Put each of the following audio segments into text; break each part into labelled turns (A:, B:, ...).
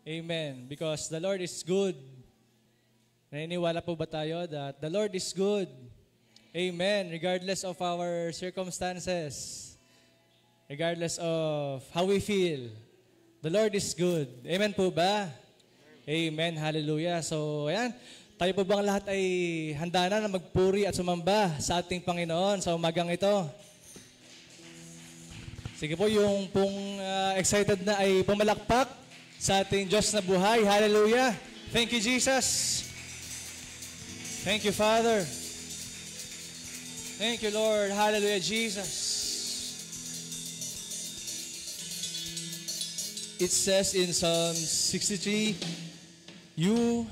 A: Amen. Because the Lord is good. Naniniwala po ba tayo that the Lord is good? Amen. Regardless of our circumstances, regardless of how we feel, the Lord is good. Amen po ba? Amen. Hallelujah. So, ayan. Tayo po bang lahat ay handa na magpuri at sumamba sa ating Panginoon sa umagang ito? Sige po, yung pong excited na ay pumalakpak sa ating Diyos na buhay. Hallelujah. Thank you, Jesus. Thank you, Father. Thank you, Lord. Hallelujah, Jesus. It says in Psalm 63, You,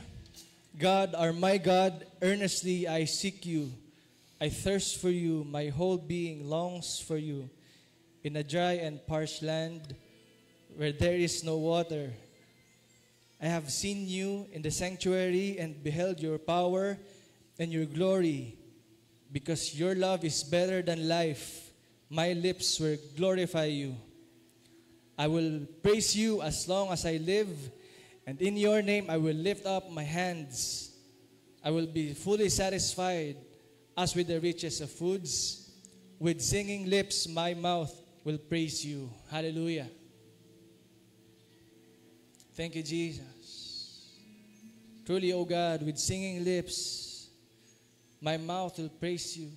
A: God, are my God. Earnestly I seek you. I thirst for you. My whole being longs for you. In a dry and parched land where there is no water. I have seen you in the sanctuary and beheld your power and your glory. Because your love is better than life, my lips will glorify you. I will praise you as long as I live, and in your name I will lift up my hands. I will be fully satisfied as with the riches of foods. With singing lips my mouth will praise you. Hallelujah. Thank you, Jesus. Truly, O God, with singing lips, my mouth will praise you.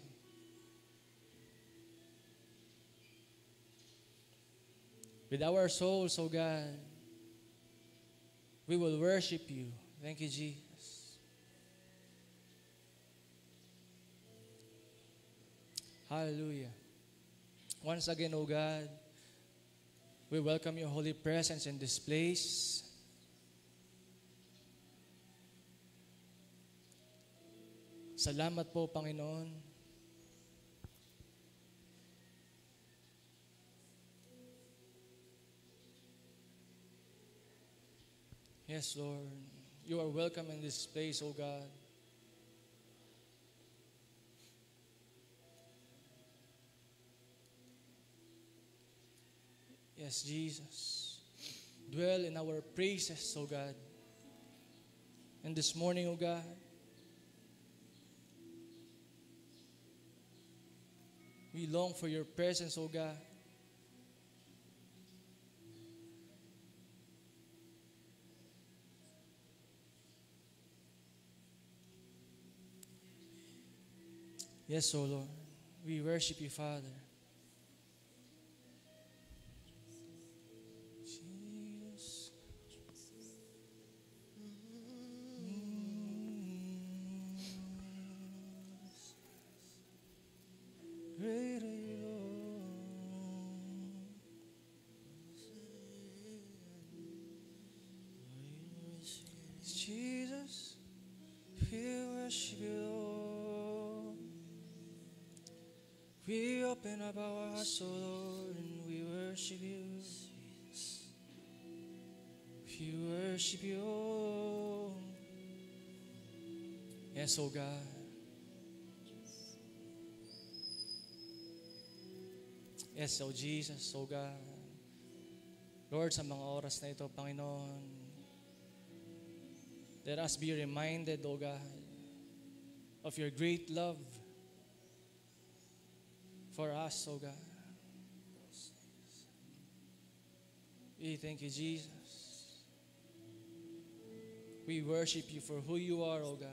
A: With our souls, O God, we will worship you. Thank you, Jesus. Hallelujah. Once again, O God, we welcome your holy presence in this place. Salamat po, Panginoon. Yes, Lord. You are welcome in this place, O God. Yes, Jesus. Dwell in our praises, O God. And this morning, O God, we long for your presence, O God. Yes, O Lord. We worship you, Father. Jesus. Great are you, Lord. Jesus, we worship you, Lord. We open up our hearts, O Lord, and we worship you. We worship you, Lord. Yes, O God. Yes, O Jesus, O God. Lord, sa mga oras na ito, Panginoon, let us be reminded, O God, of your great love for us, O God. We thank you, Jesus. We worship you for who you are, O God.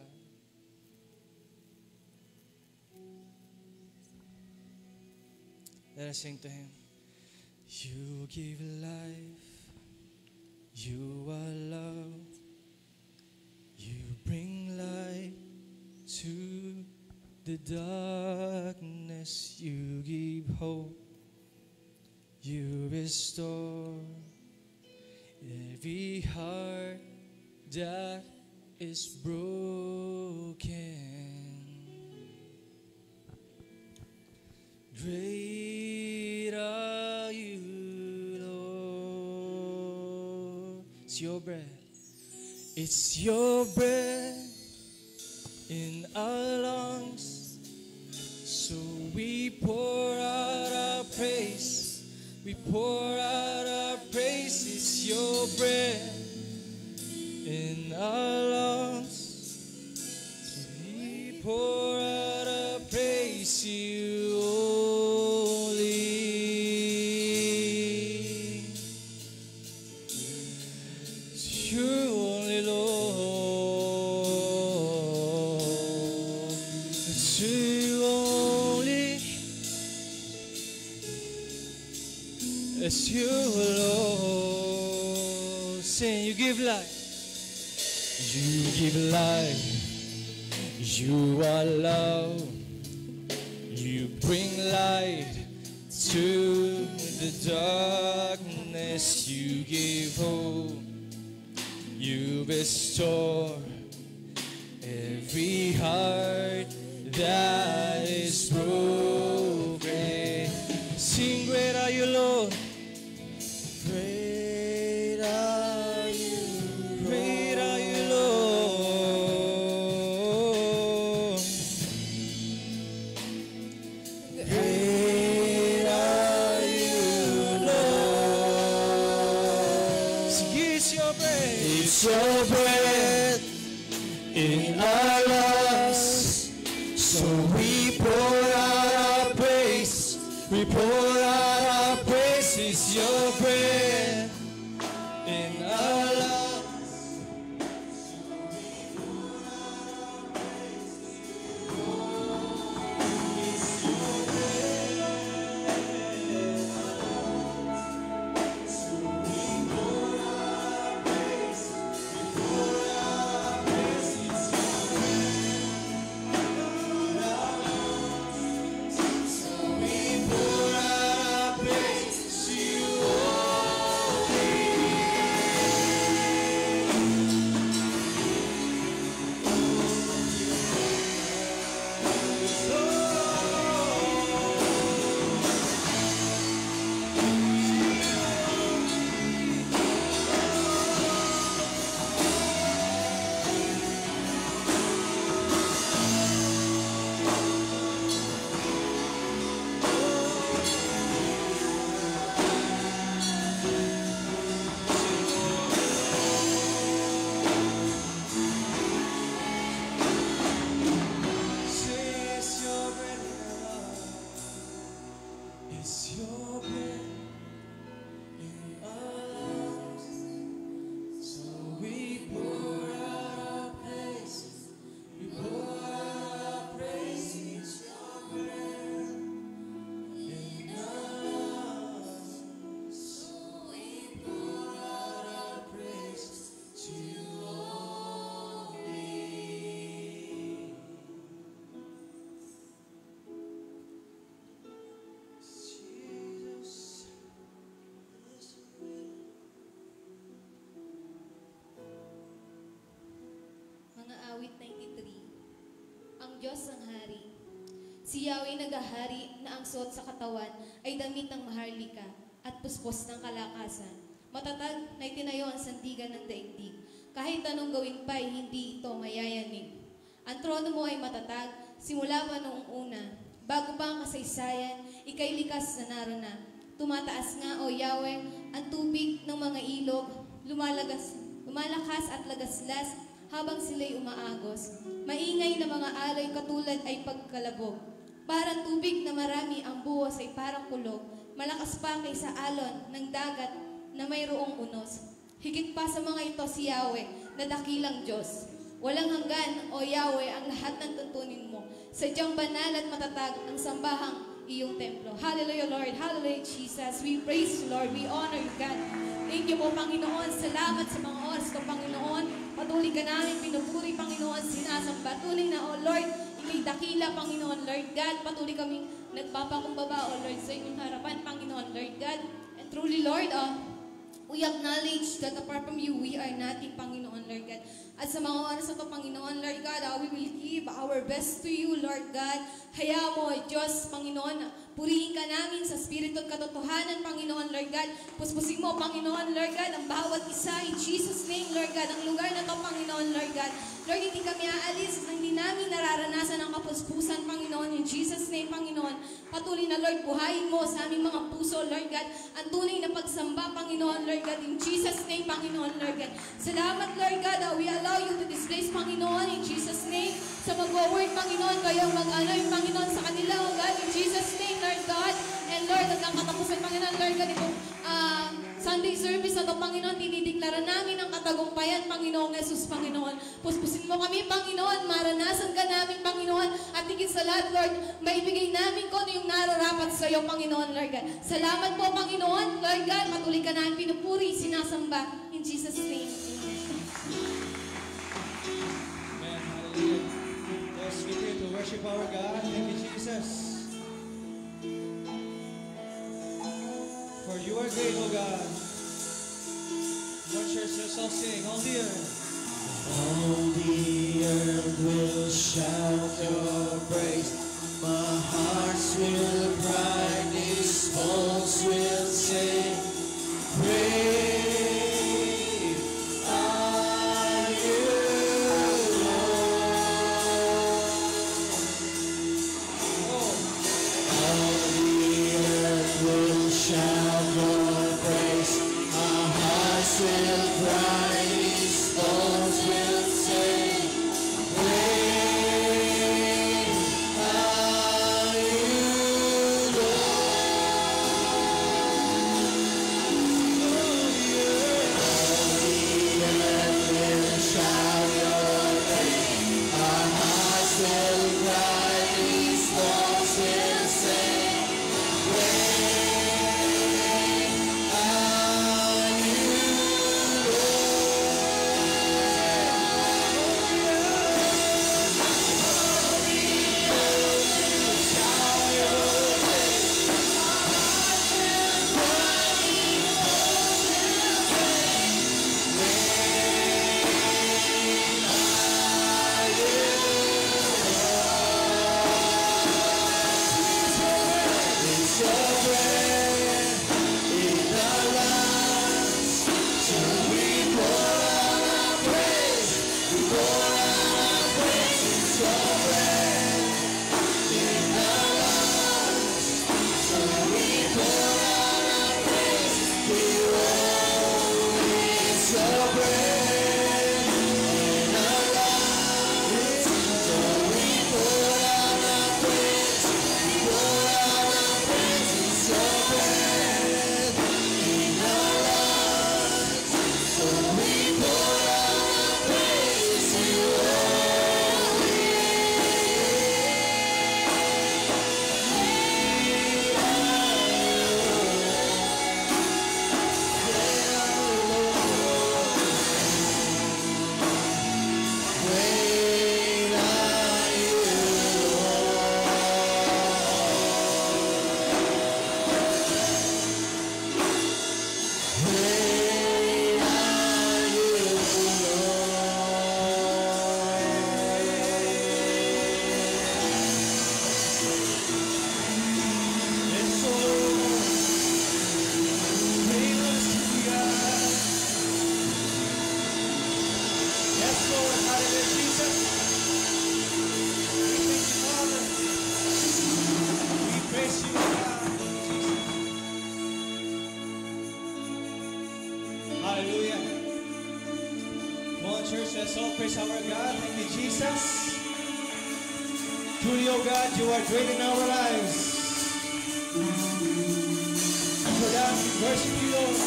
A: Let us sing to him. You give life, you are love, you bring light to the darkness, you give hope, you restore every heart that is broken. Great are you, Lord. It's your breath. It's your breath in our lungs. So we pour out our praise. We pour out our praise. It's your breath pour out our praise to you only. To you only, Lord. To you only. It's you alone. Say, you give life. You give life. You are love. You bring light to the darkness. You give hope. You restore every heart that is broken. Sing, great are you, Lord. Great are you, great are you, Lord. Great are you, Lord. Sing, it's your breath. It's your breath in our lungs. So we pour out our praise. We pour out our praise. It's your breath in our lungs. It's your breath in our lungs. So we pour out our praise. We pour out our praise. It's your breath in our lungs. So we pour out our praise to you only.
B: Mga awit 93. Ang Diyos ang hari. Si Yahweh nagahari na ang suot sa katawan ay damit ng maharlika at puspos ng kalakasan. Matatag na itinayo ang sandigan ng daigdig. Kahit anong gawin pa ay hindi ito mayayanig. Ang trono mo ay matatag, simula pa noong una. Bago pa ang kasaysayan, ika'y likas na narona. Tumataas nga, O Yahweh, ang tubig ng mga ilog, lumalakas at lagaslas habang sila'y umaagos. Maingay na mga alay katulad ay pagkalabog. Parang tubig na marami ang buhos ay parang kulog. Malakas pa kaysa alon ng dagat na mayroong unos. Higit pa sa mga ito si Yahweh na dakilang Diyos. Walang hanggan, O Yahweh, ang lahat ng tuntunin mo. Sadyang banal at matatag ang sambahang iyong templo. Hallelujah, Lord. Hallelujah, Jesus. We praise you, Lord. We honor you, God. Thank you po, Panginoon. Salamat sa mga oras ko, Panginoon. Patuloy ka namin pinupuri, Panginoon. Sinasamba. Tunay na, O Lord, ikay dakila, Panginoon, Lord God. Patuloy kaming nagpapakumbaba, O Lord, sa inyong harapan, Panginoon, Lord God. And truly, Lord, we acknowledge that apart from you, we are nothing, Panginoon, Lord God. At sa mga oras na ito, Panginoon, Lord God, we will give our best to you, Lord God. Hayaan mo, Diyos, Panginoon, purihin ka namin sa Espiritu at katotohanan, Panginoon, Lord God. Puspusin mo, Panginoon, Lord God, ang bawat isa in Jesus' name, Lord God. Ang lugar na ito, Panginoon, Lord God. Lord, hindi kami aalis, hindi namin nararanasan ang kapuspusan, Panginoon, in Jesus' name, Panginoon. Patuloy na, Lord, buhayin mo sa aming mga puso, Lord God, ang tunay na pagsamba, Panginoon, Lord God, in Jesus' name, Panginoon, Lord God. Salamat, Lord God, that we allow you to this place, Panginoon, in Jesus' name. Sa mag-word, Panginoon, kayo mag-anoy, Panginoon, sa kanila, O God, in Jesus' name, Lord God. And Lord, hanggang katapusan, Panginoon, Lord God, itong Sunday service na ito, Panginoon, dinideklara namin ang katagumpayan, Panginoon Jesus, Panginoon. Puspusin mo kami, Panginoon, maranasan ka namin, Panginoon, at higit sa lahat, Lord, maibigay namin kung ano yung nararapat sa iyo, Panginoon, Lord God. Salamat po, Panginoon, Lord God, patuloy ka namin pinupuri, sinasamba, in Jesus' name.
A: Amen. Hallelujah. Let's continue to worship our God. Thank you, Jesus. For you are great, O God. Lord, church, let's all sing. All the earth.
C: All the earth will shout your praise. My heart will cry, these bones will sing. Great are you, Lord. All the earth will shout your praise. My heart will cry, these bones will sing. Great are you,
A: church, let's all praise our God. Thank you, Jesus. Truly, oh God, you are great in our lives. And for that, we worship you, Lord.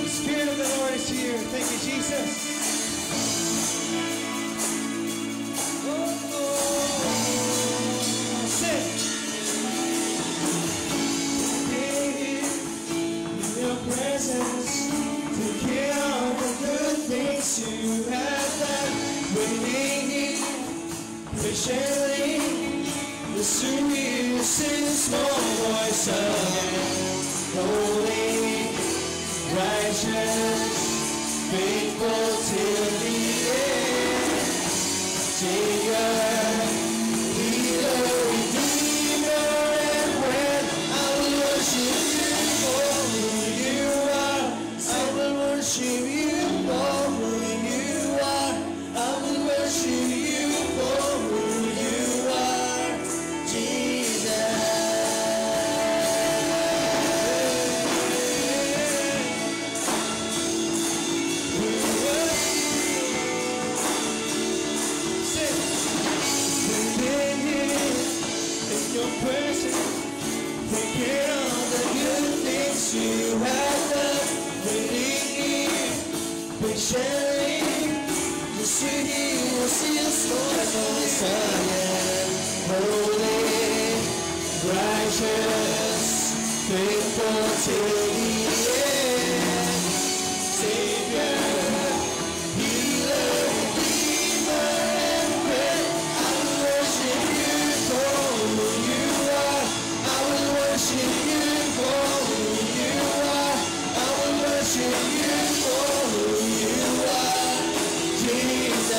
A: The Spirit of the Lord is here. Thank you, Jesus. Sing. In your presence, to count the good things you have done. Waiting patiently, the sweetest small voice of holy, righteous, faithful till the end. Savior, healer, redeemer, and when I will worship you for who you are, I will worship you for who you are, I will worship you for who you are.
C: Most High and holy, righteous, faithful till the end. Savior, healer, redeemer, and friend, I will worship you for who you are. I will worship you for who you are. I will worship you for who you are. Jesus,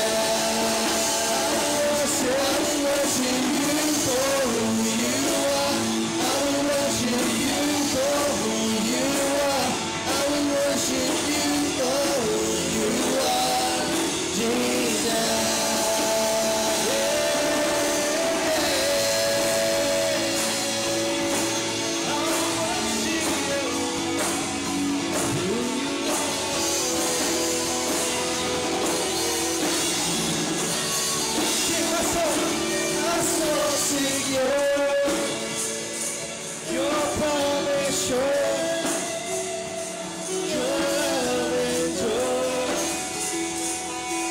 C: I will worship you for who you are. I will worship you for who you are. I will worship you for who you are. Jesus. Your promise sure, your love endures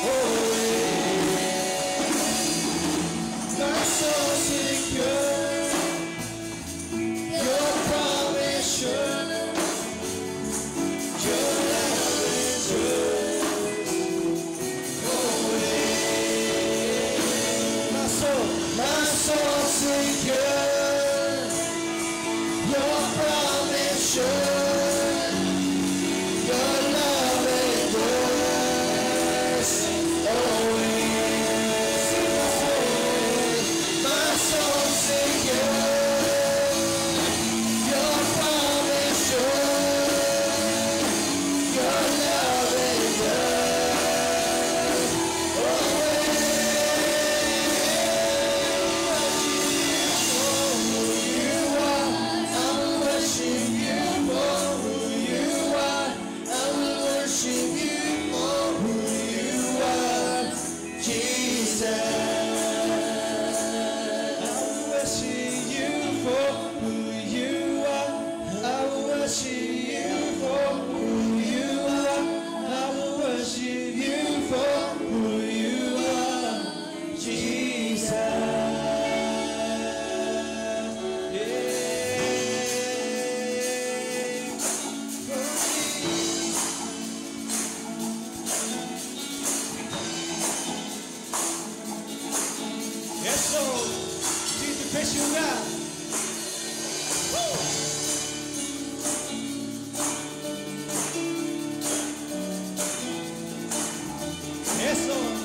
C: always. My soul secure, your promise sure, your love endures always. My soul secure. Your promise sure, your love endures always. My soul secure, your promise sure, your love endures always. Yes, Lord. Jesus, bless you now. Yes, Lord.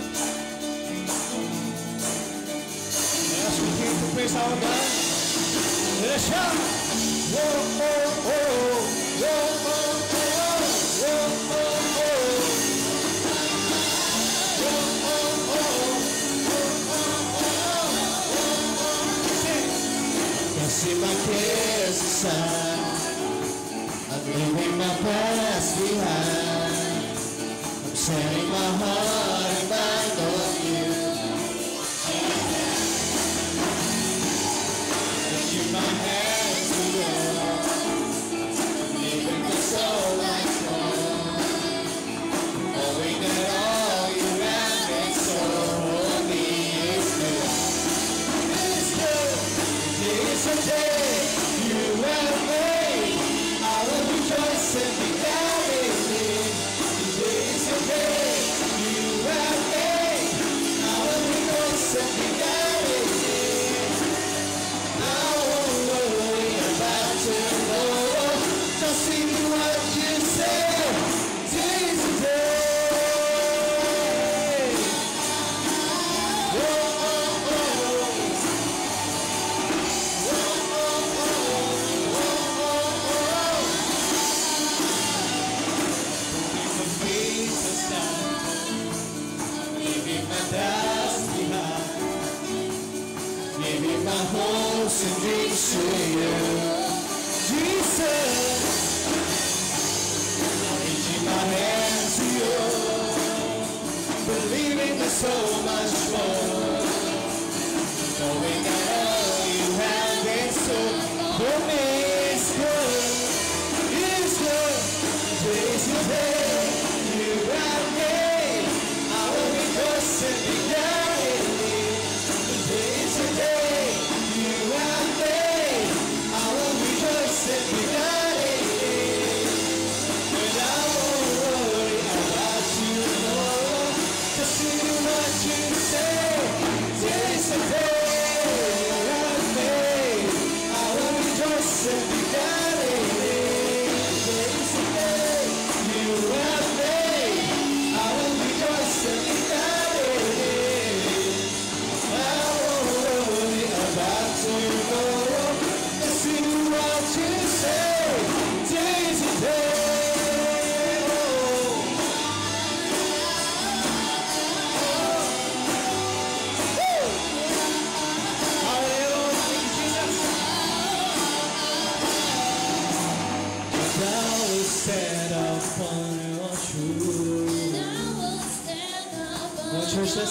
C: As we came to praise our God, let us shout. Whoa, oh, oh, whoa, oh, oh, whoa, oh, oh. See my cares aside, I'm leaving my past behind. I'm setting my heart and mind on you. Lifting my hands to you, leaving me so much more. Knowing that all you have been so for me is good. It's a day you have made. I will rejoice and be glad in it. It's a day you have made. I will rejoice and be glad in it. I won't worry about tomorrow. Just see what you say. Today's a day. Oh, oh, oh. Giving my hopes and dreams to you, Jesus. Reaching my hands to you, believing there's so much more. Knowing that all you have been so for me is good, is good. Today's your day you have made. I will rejoice and be glad in it.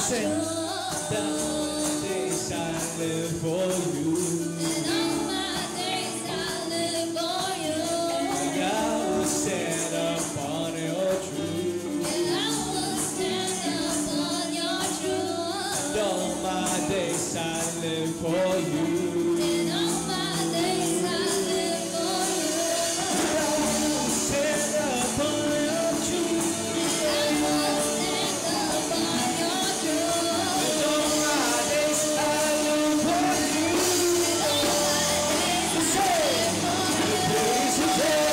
A: Say, that days I live for you.
B: And all my days I'll live for you.
A: And I will stand upon your truth.
B: And I will stand upon your truth.
A: And all my days I live for you.
B: And all my days I'll live for you.
A: And I will stand upon your truth.
B: And I will stand upon your truth.
A: And all my days I live for you.
B: And all my days I'll live for you.
A: Praise the day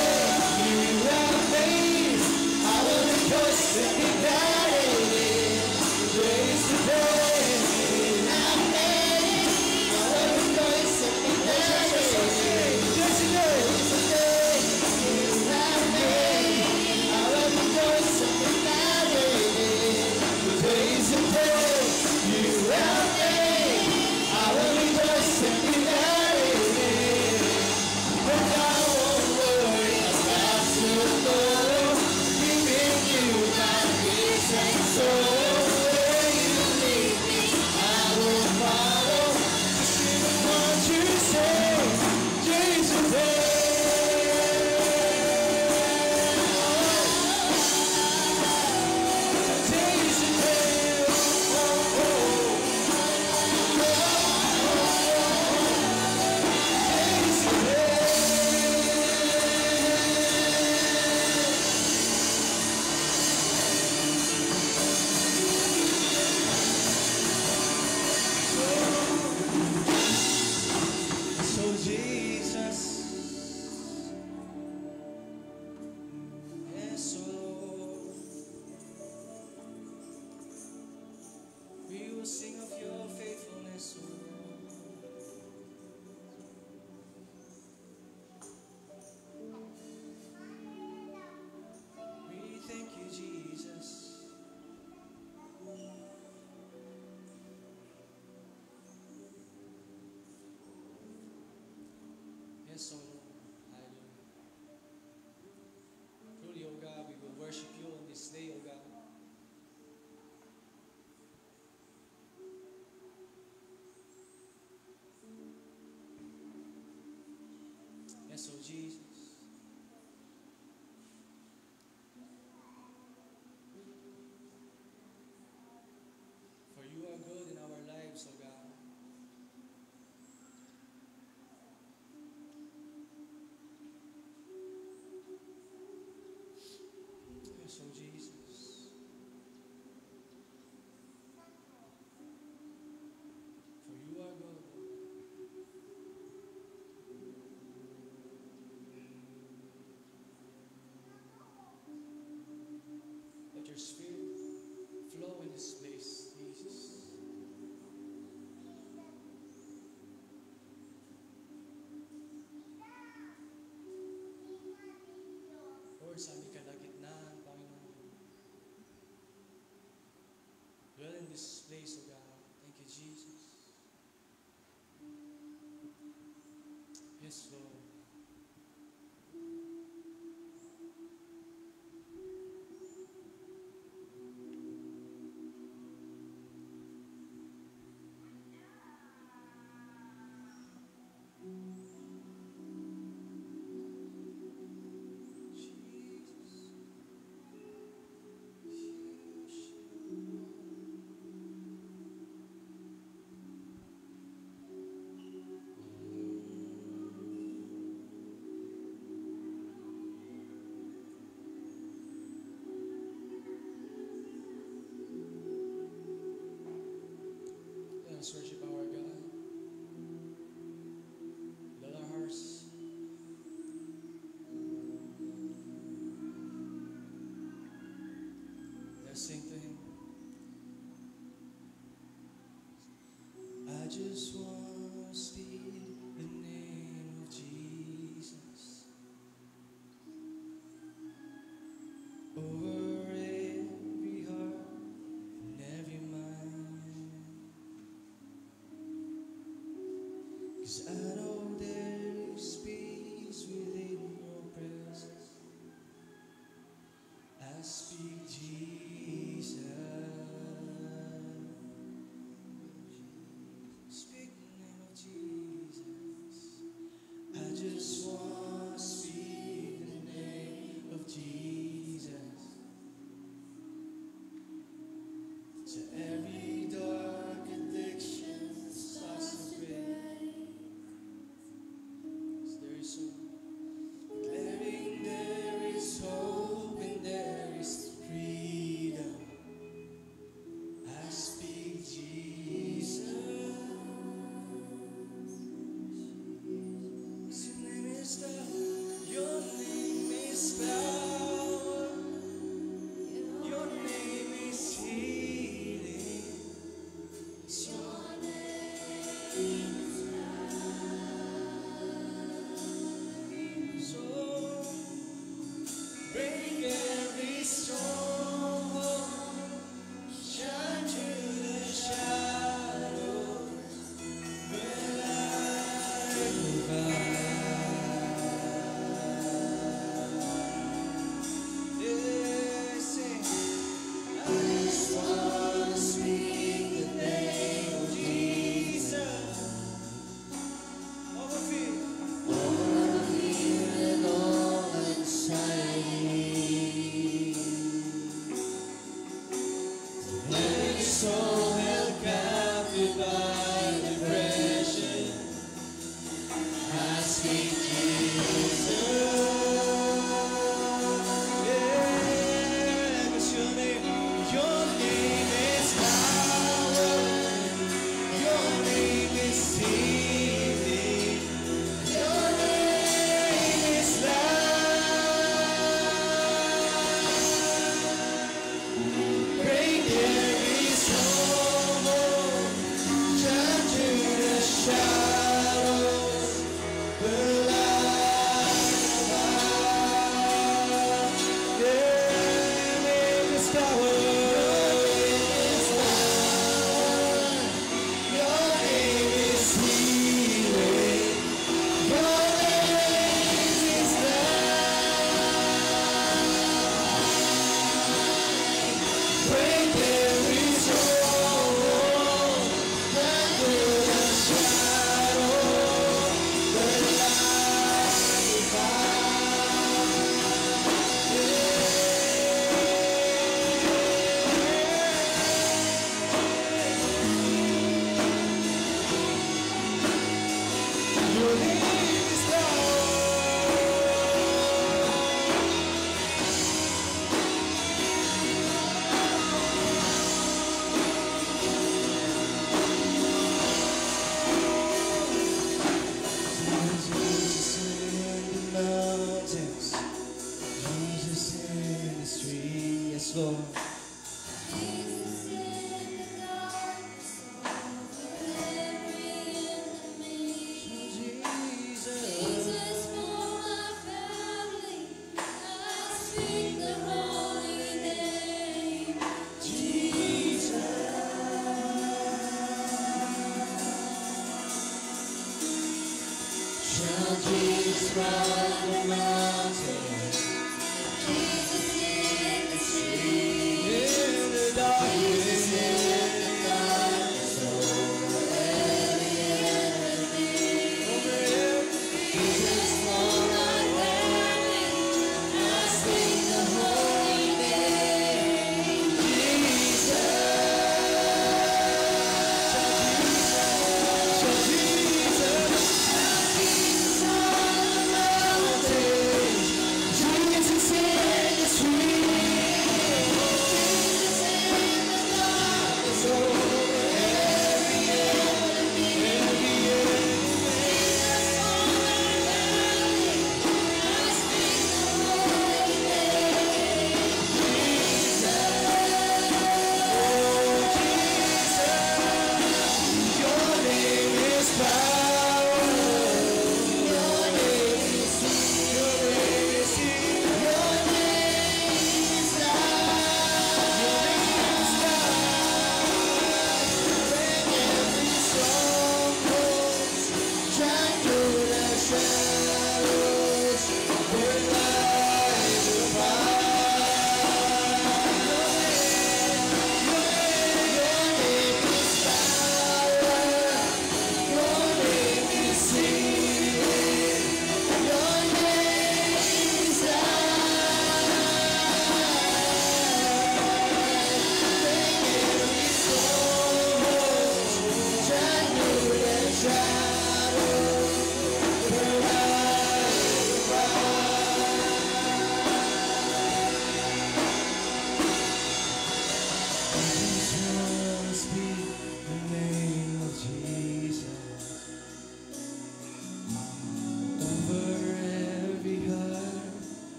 A: you have made. I will rejoice and be glad in it. Praise the day you have made. I will rejoice and be glad in it. Praise the day you have made. I will rejoice and be glad in it. Praise the day you have made. I will rejoice and be glad in it. But I won't worry about tomorrow. Giving you my peace and soul. Where you lead me, I will follow. Just even what you say, Jesus. So Jesus, yes, Lord, we will sing of your faithfulness, Lord. We thank you, Jesus. Yes, O Lord. Hallelujah. Truly, O God, we will worship you on this day, O God. Yes, O Jesus. For you are good in our lives, O God. Yes, O Jesus. For you are good. Let your spirit flow in this place, Jesus. Lord, sa aming kalagitnaan, Panginoon. Dwell in this place, O God. Thank you, Jesus. Yes, Lord. Jesus. Let us worship our God. Let our hearts let's sing to Him. I just want to speak the name of Jesus over every heart and every mind. 'Cause I know there is peace within your presence. I speak Jesus.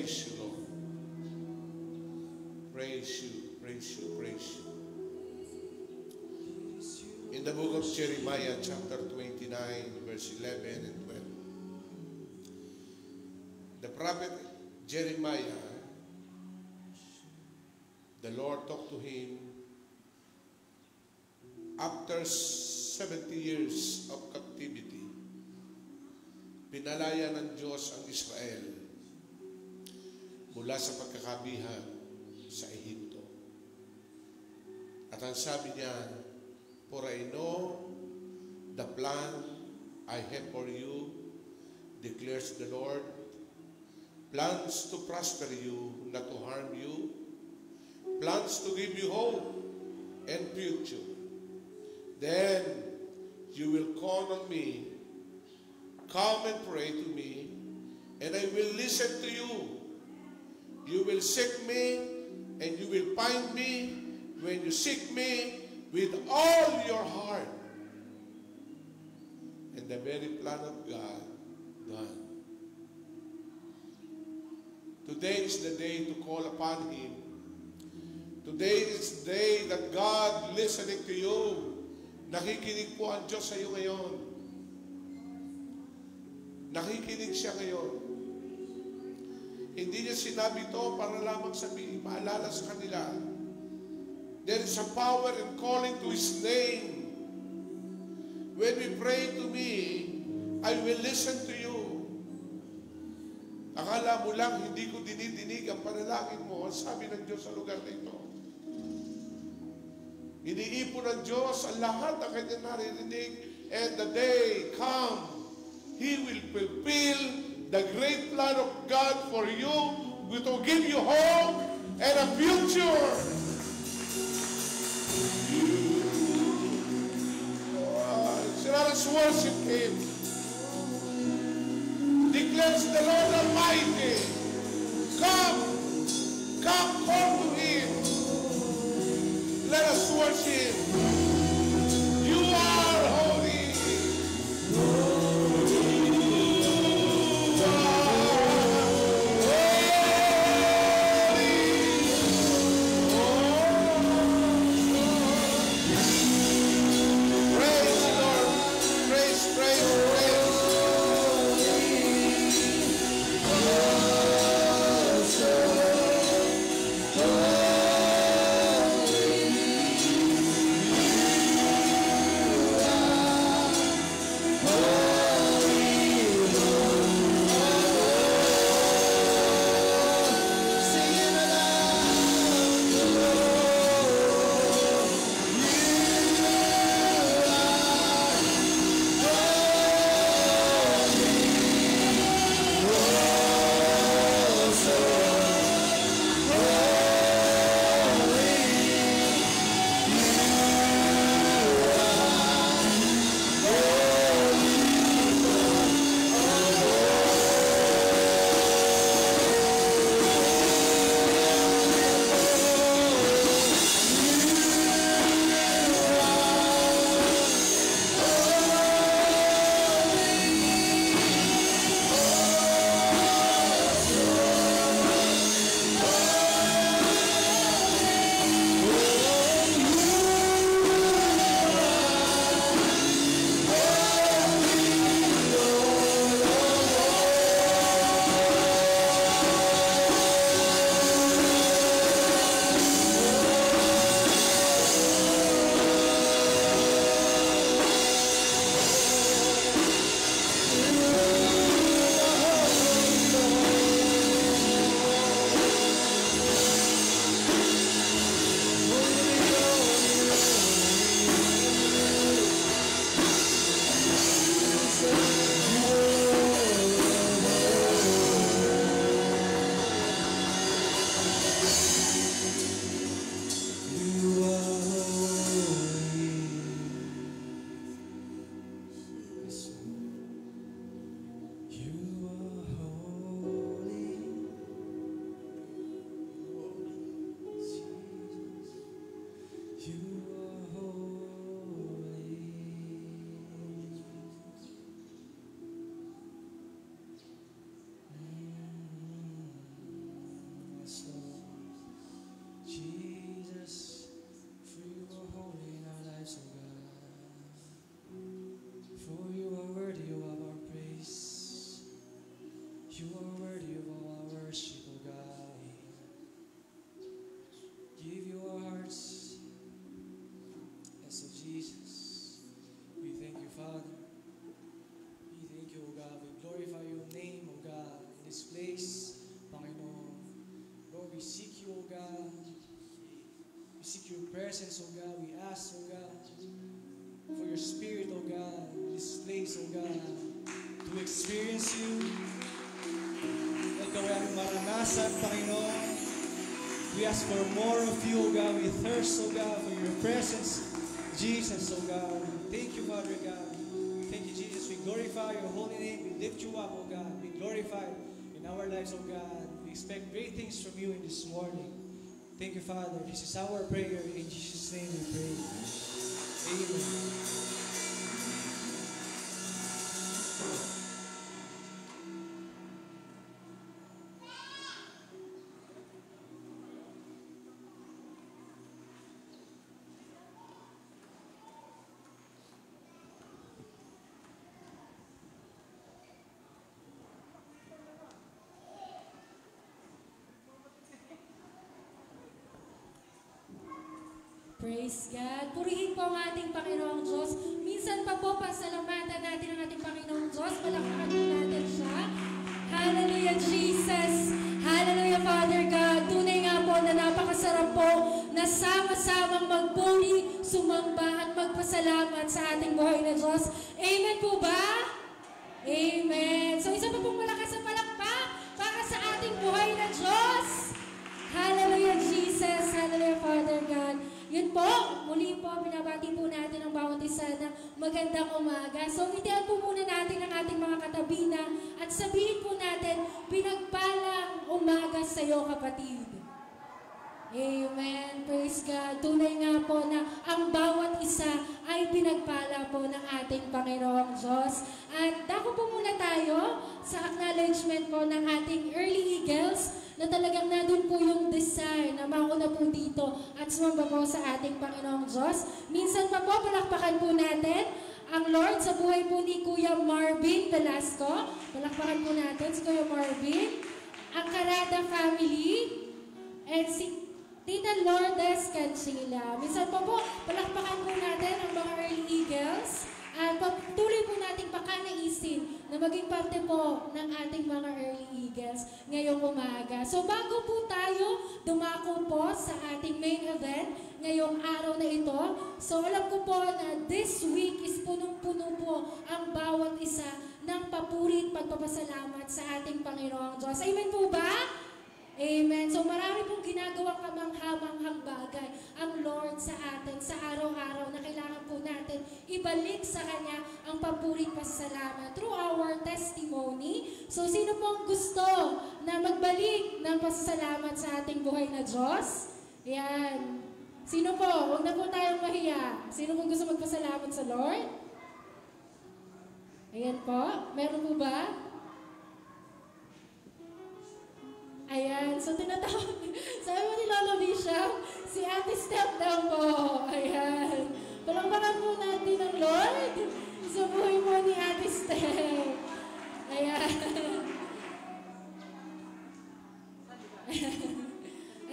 D: Praise you, Lord. Praise you, praise you, praise you. In the book of Jeremiah, chapter 29, verse 11 and 12. The prophet Jeremiah, the Lord talked to him after 70 years of captivity. Pinalaya ng Diyos ang Israel mula sa pagkakabihan sa Ehipto. At ang sabi niya, for I know the plan I have for you, declares the Lord, plans to prosper you, not to harm you, plans to give you hope and future. Then you will call on me, come and pray to me, and I will listen to you. You will seek me, and you will find me when you seek me with all your heart. And the very plan of God done. Today is the day to call upon Him. Today is the day that God listening to you. Nakikinig po ang Diyos sa iyo ngayon. Nakikinig siya ngayon. Hindi niya sinabi ito para lamang sabihin, maalala sa kanila. There is a power in calling to His name. When we pray to me, I will listen to you. Akala mo lang, hindi ko dinidinig ang panalangin mo. Ang sabi ng Diyos sa lugar na ito. Iniipon ng Diyos ang lahat ng kanyang naririnig. And the day come, He will fulfill the great plan of God for you to give you hope and a future. So let us worship Him. Declares the Lord Almighty. Come, come, call to Him. Let us worship. You are holy. Praise, praise, praise.
A: presence, O God. We ask, O God, for your Spirit, O God, in this place, O God, to experience you. At kami ang maranasan, Panginoon. We ask for more of you, O God. We thirst, O God, for your presence, Jesus, O God. Thank you, Father God. Thank you, Jesus. We glorify your holy name. We lift you up, O God. Be glorified in our lives, O God. We expect great things from you in this morning. Thank you, Father. This is our prayer. In Jesus' name we pray. Amen.
E: Praise God. Purihin po ang ating Panginoong Diyos. Minsan pa po, pasalamatan natin ang ating Panginoong Diyos. Palakpakan po natin siya. Hallelujah, Jesus. Hallelujah, Father God. Tunay nga po na napakasarap po na sama-samang magpuri, sumamba at magpasalamat sa ating buhay na Diyos. Amen po ba? Amen. So isa pa pong malakas na palakpak para sa ating buhay na Diyos. Hallelujah, Jesus. Hallelujah, Father God. Yun po, muli po, binabati po natin ang bawat isa na magandang umaga. So, ngitian po muna natin ang ating mga katabi na at sabihin po natin, pinagpalang umaga sa iyo, kapatid. Amen. Praise God. Tunay nga po na ang bawat isa ay pinagpala po ng ating Panginoong Diyos. At dako po muna tayo sa acknowledgement po ng ating early eagles na talagang nandun po yung desire na mauna po dito at sumamba po sa ating Panginoong Diyos. Minsan pa po, palakpakan po natin ang Lord sa buhay po ni Kuya Marvin Velasco. Palakpakan po natin si Kuya Marvin. Ang Carada family and si Tita Lourdes Cancilla. Minsan pa po, palakpakan po natin ang mga early eagles. At patuloy po nating pakanaisin na maging parte po ng ating mga early eagles ngayong umaga. So bago po tayo dumako po sa ating main event ngayong araw na ito, so alam ko po na this week is punong-puno po ang bawat isa ng papuri at pagpapasalamat sa ating Panginoong Diyos. Amen po ba? Amen. So marami pong ginagawang kamanghamanghang bagay ang Lord sa atin sa araw-araw na kailangan po natin ibalik sa Kanya ang papuring pasasalamat through our testimony. So sino pong gusto na magbalik ng pasasalamat sa ating buhay na Diyos? Ayan. Sino po? Huwag na po tayong mahiya. Sino pong gusto magpasalamat sa Lord? Ayan po. Meron po ba? Ayan, so tinatawag, sabi mo ni Lolo Bishop, si Ate Steph daw po. Ayan. Palangpakan po natin ang Lord sa buhay mo ni Ate Steph. Ayan.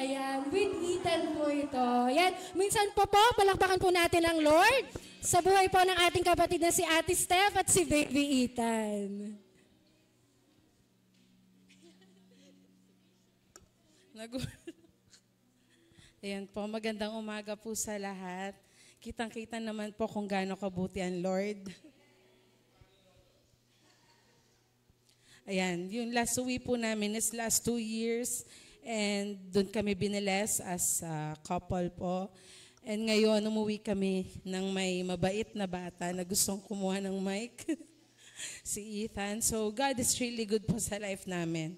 E: Ayan, with Ethan po ito. Ayan, minsan po, palakpakan po natin ang Lord sa buhay po ng ating kapatid na si Ate Steph at si Baby Ethan.
F: Ayan po, magandang umaga po sa lahat. Kitang-kita naman po kung gaano kabuti ang Lord. Ayan, yung last uwi po namin is last 2 years and doon kami biniles as a couple po. And ngayon, umuwi kami ng may mabait na bata na gustong kumuha ng mic, si Ethan. So, God is really good po sa life namin.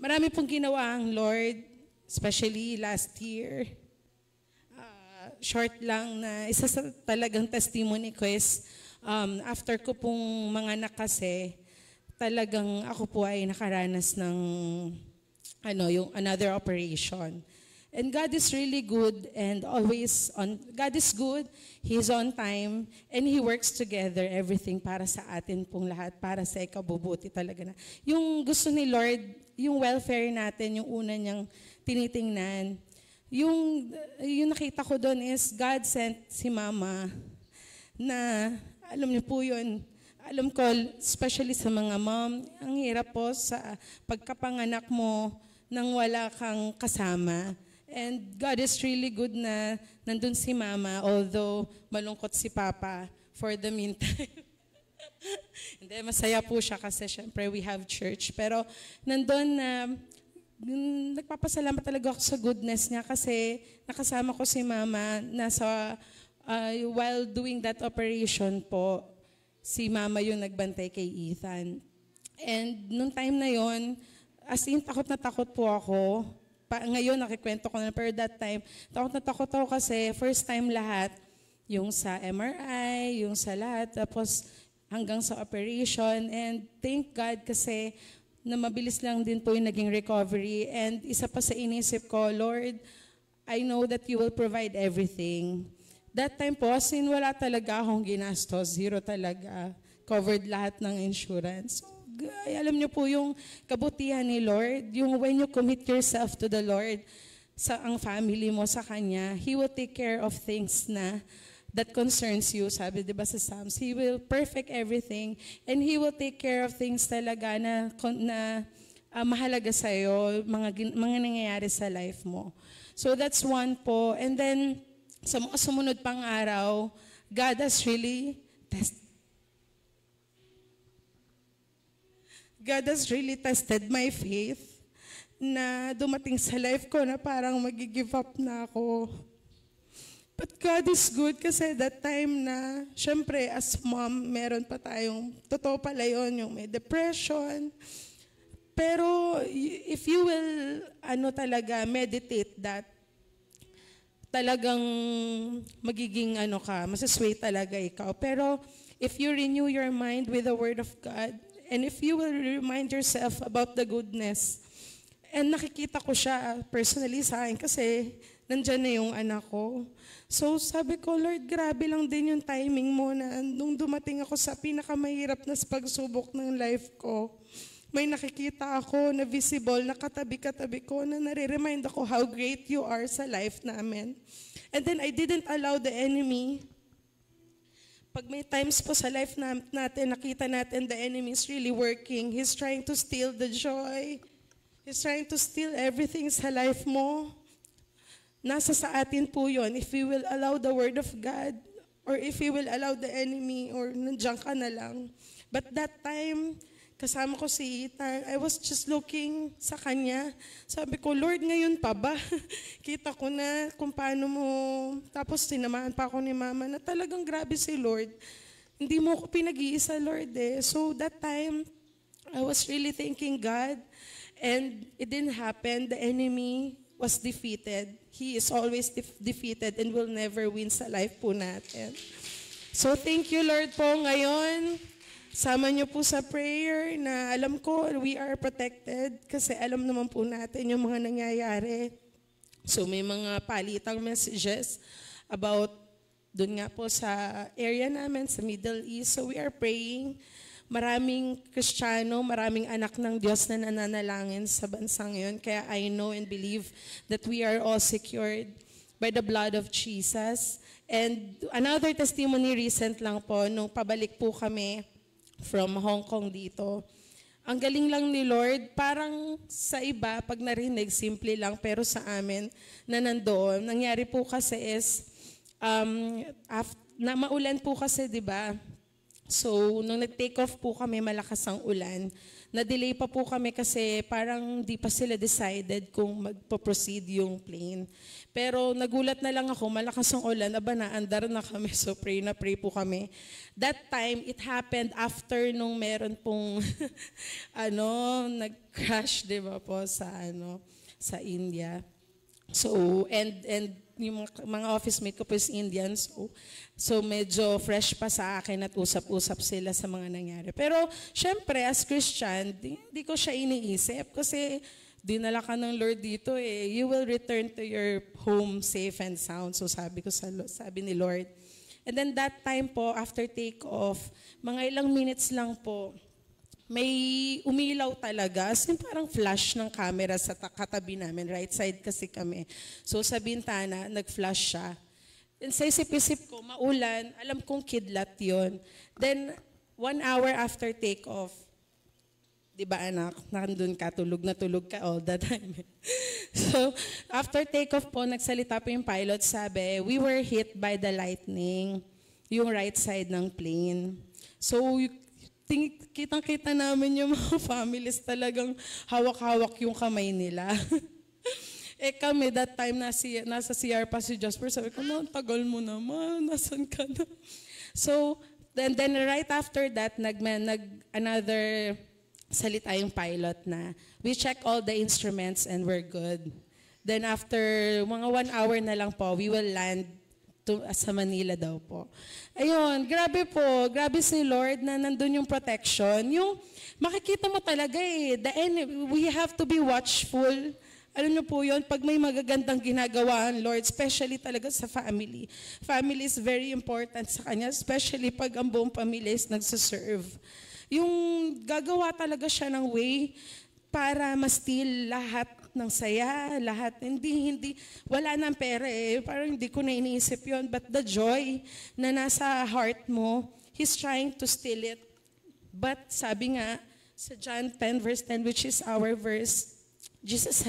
F: Marami pong ginawa ang Lord, especially last year. Short lang na isa sa talagang testimony ko is after ko pong mga nakase, talagang ako po ay nakaranas ng yung another operation. And God is really good and always on. God is good, He is on time, and He works together everything para sa atin pong lahat, para sa ikabubuti talaga na. Yung gusto ni Lord, yung welfare natin, yung una niyang tinitingnan. Yung nakita ko doon is God sent si Mama na, alam niyo po yun, alam ko, especially sa mga mom, ang hirap po sa pagkapanganak mo nang wala kang kasama. And God is really good na nandun si Mama, although malungkot si Papa for the meantime. Hindi, masaya po siya kasi syempre we have church. Pero nandun na nagpapasalamat talaga ako sa goodness niya kasi nakasama ko si Mama while doing that operation po, si Mama yung nagbantay kay Ethan. And nung time na yon, as in takot na takot po ako. Ngayon nakikwento ko na, pero that time, takot na takot ako kasi first time lahat, yung sa MRI, yung sa lahat, tapos hanggang sa operation. And thank God kasi na mabilis lang din po yung naging recovery. And isa pa sa inisip ko, Lord, I know that you will provide everything. That time po, sin wala talaga akong ginastos, zero talaga. Covered lahat ng insurance. Ay, alam niyo po yung kabutihan ni Lord, yung when you commit yourself to the Lord, sa ang family mo, sa Kanya, He will take care of things that concerns you. Sabi, di ba sa Psalms, He will perfect everything and He will take care of things talaga na mahalaga sa'yo, mga nangyayari sa life mo. So that's one po. And then, sa mga sumunod pang araw, God has really tested my faith na dumating sa life ko na parang mag-give up na ako. But God is good kasi that time na, syempre as mom, meron pa tayong, totoo pala yun, yung may depression. Pero if you will, meditate that, talagang magiging masasway talaga ikaw. Pero if you renew your mind with the Word of God, and if you will remind yourself about the goodness, and nakikita ko siya personally sa akin kasi nandyan na yung anak ko. So sabi ko, Lord, grabe lang din yung timing mo na nung dumating ako sa pinakamahirap na pagsubok ng life ko, may nakikita ako na visible, na katabi-katabi ko, na nare-remind ako how great you are sa life namin. And then I didn't allow the enemy. Pag may times po sa life natin, nakita natin the enemy is really working. He's trying to steal the joy. He's trying to steal everything sa life mo. Nasa sa atin po yun. If we will allow the Word of God, or if we will allow the enemy, or nandiyan ka na lang. But that time, kasama ko si Ethan, I was just looking sa kanya. Sabi ko, Lord, ngayon pa ba? Kita ko na kung paano mo, tapos sinamahan pa ako ni Mama na talagang grabe si Lord. Hindi mo ako pinag-iisa, Lord eh. So that time, I was really thanking God, and it didn't happen. The enemy was defeated. He is always defeated and will never win sa life po natin. So thank you, Lord po, ngayon. Sama niyo po sa prayer na alam ko we are protected kasi alam naman po natin yung mga nangyayari. So may mga palitang messages about dun nga po sa area namin, sa Middle East. So we are praying. Maraming Kristiyano, maraming anak ng Diyos na nananalangin sa bansang yun. Kaya I know and believe that we are all secured by the blood of Jesus. And another testimony recent lang po, nung pabalik po kami from Hong Kong dito. Ang galing lang ni Lord, parang sa iba, pag narinig, simple lang, pero sa amin, na nandoon, nangyari po kasi is, na maulan po kasi, di ba? So, nung nag-take off po kami, malakas ang ulan. Na-delay pa po kami kasi parang di pa sila decided kung magpo-proceed yung plane. Pero nagulat na lang ako, malakas ang ulan, naandar na kami, so pray na pray po kami. That time, it happened after nung meron pong, nag-crash, di ba po, sa India. So, and yung mga office mate ko po is Indian, so medyo fresh pa sa akin at usap-usap sila sa mga nangyari. Pero, syempre, as Christian, di ko siya iniisip kasi dinala ka ng Lord dito you will return to your home safe and sound. So sabi ni Lord. And then that time po, after take off, mga ilang minutes lang po, may umilaw talaga, as in parang flash ng camera sa katabi namin, right side kasi kami. So sa bintana, nag-flash siya. And sa isip-isip ko, maulan, alam kong kidlat yon. Then, 1 hour after take-off, di ba anak, nandun ka, tulog na tulog ka all the time. So, after takeoff po, nagsalita po yung pilot, sabi, we were hit by the lightning, yung right side ng plane. So, kitang-kita namin yung mga families talagang hawak-hawak yung kamay nila. Kami, that time, nasa CR pa si Jasper, sabi ko, tagal mo naman, nasan ka na? So, then right after that, another salita yung pilot na, we check all the instruments and we're good. Then after mga 1 hour na lang po, we will land sa Manila daw po. Ayun, grabe si Lord na nandun yung protection. Yung makikita mo talaga we have to be watchful. Alam niyo po yun, pag may magagandang ginagawaan, Lord, especially talaga sa family. Family is very important sa Kanya, especially pag ang buong pamilya is nagsaserve. Yung gagawa talaga siya ng way para ma-steal lahat ng saya, lahat. Hindi, wala nang pera parang hindi ko na iniisip yun. But the joy na nasa heart mo, He's trying to steal it. But sabi nga, sa John 10 verse 10, which is our verse, Jesus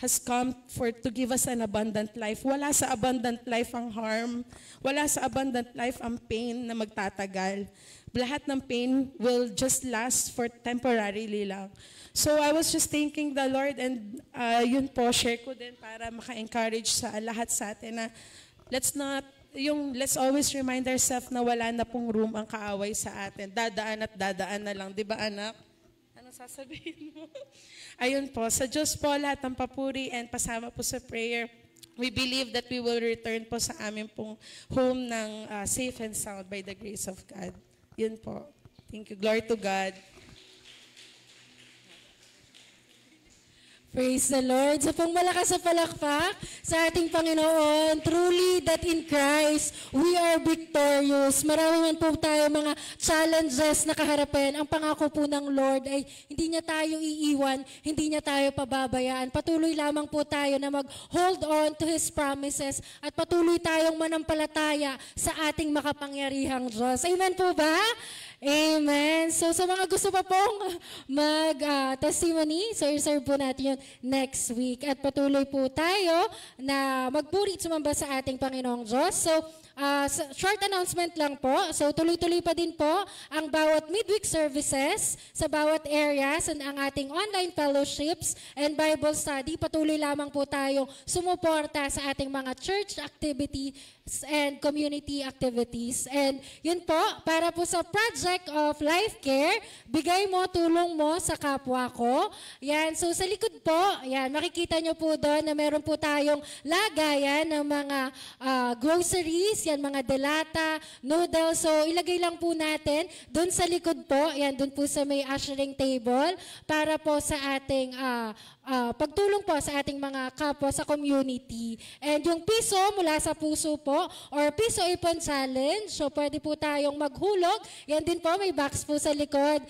F: has come to give us an abundant life. Wala sa abundant life ang harm. Wala sa abundant life ang pain na magtatagal. Lahat ng pain will just last for temporarily lang. So I was just thanking the Lord and yun po, share ko din para maka-encourage sa lahat sa atin na let's always remind ourselves na wala na pong room ang kaaway sa atin. Dadaan na lang. Di ba anak? Ano sasabihin mo? Ayun po, sa Diyos po lahat ng papuri and pasama po sa prayer. We believe that we will return po sa aming pong home ng safe and sound by the grace of God. Yun po. Thank you. Glory to God.
E: Praise the Lord. Sa pong malakas sa palakpak sa ating Panginoon, truly that in Christ, we are victorious. Marami man po tayo mga challenges na kaharapin. Ang pangako po ng Lord ay hindi niya tayo iiwan, hindi niya tayo pababayaan. Patuloy lamang po tayo na mag-hold on to His promises at patuloy tayong manampalataya sa ating makapangyarihang Diyos. Amen po ba? Amen. So sa mga gusto pa pong mag-testimony, so i-serve po natin yun next week. At patuloy po tayo na magpuri at sumamba sa ating Panginoong Diyos. So short announcement lang po. So tuloy-tuloy pa din po ang bawat midweek services sa bawat areas and ang ating online fellowships and Bible study. Patuloy lamang po tayong sumuporta sa ating mga church activities and community activities. And yun po, para po sa Project of Life Care, bigay mo, tulong mo sa kapwa ko. Yan, so sa likod po, yan, makikita nyo po doon na meron po tayong lagayan ng mga groceries, yan, mga delata, noodles. So ilagay lang po natin doon sa likod po, yan, doon po sa may ushering table, para po sa ating pagtulong po sa ating mga kapwa sa community. And yung piso mula sa puso po, or piso ipon challenge, so pwede po tayong maghulog. Yan din po, may box po sa likod.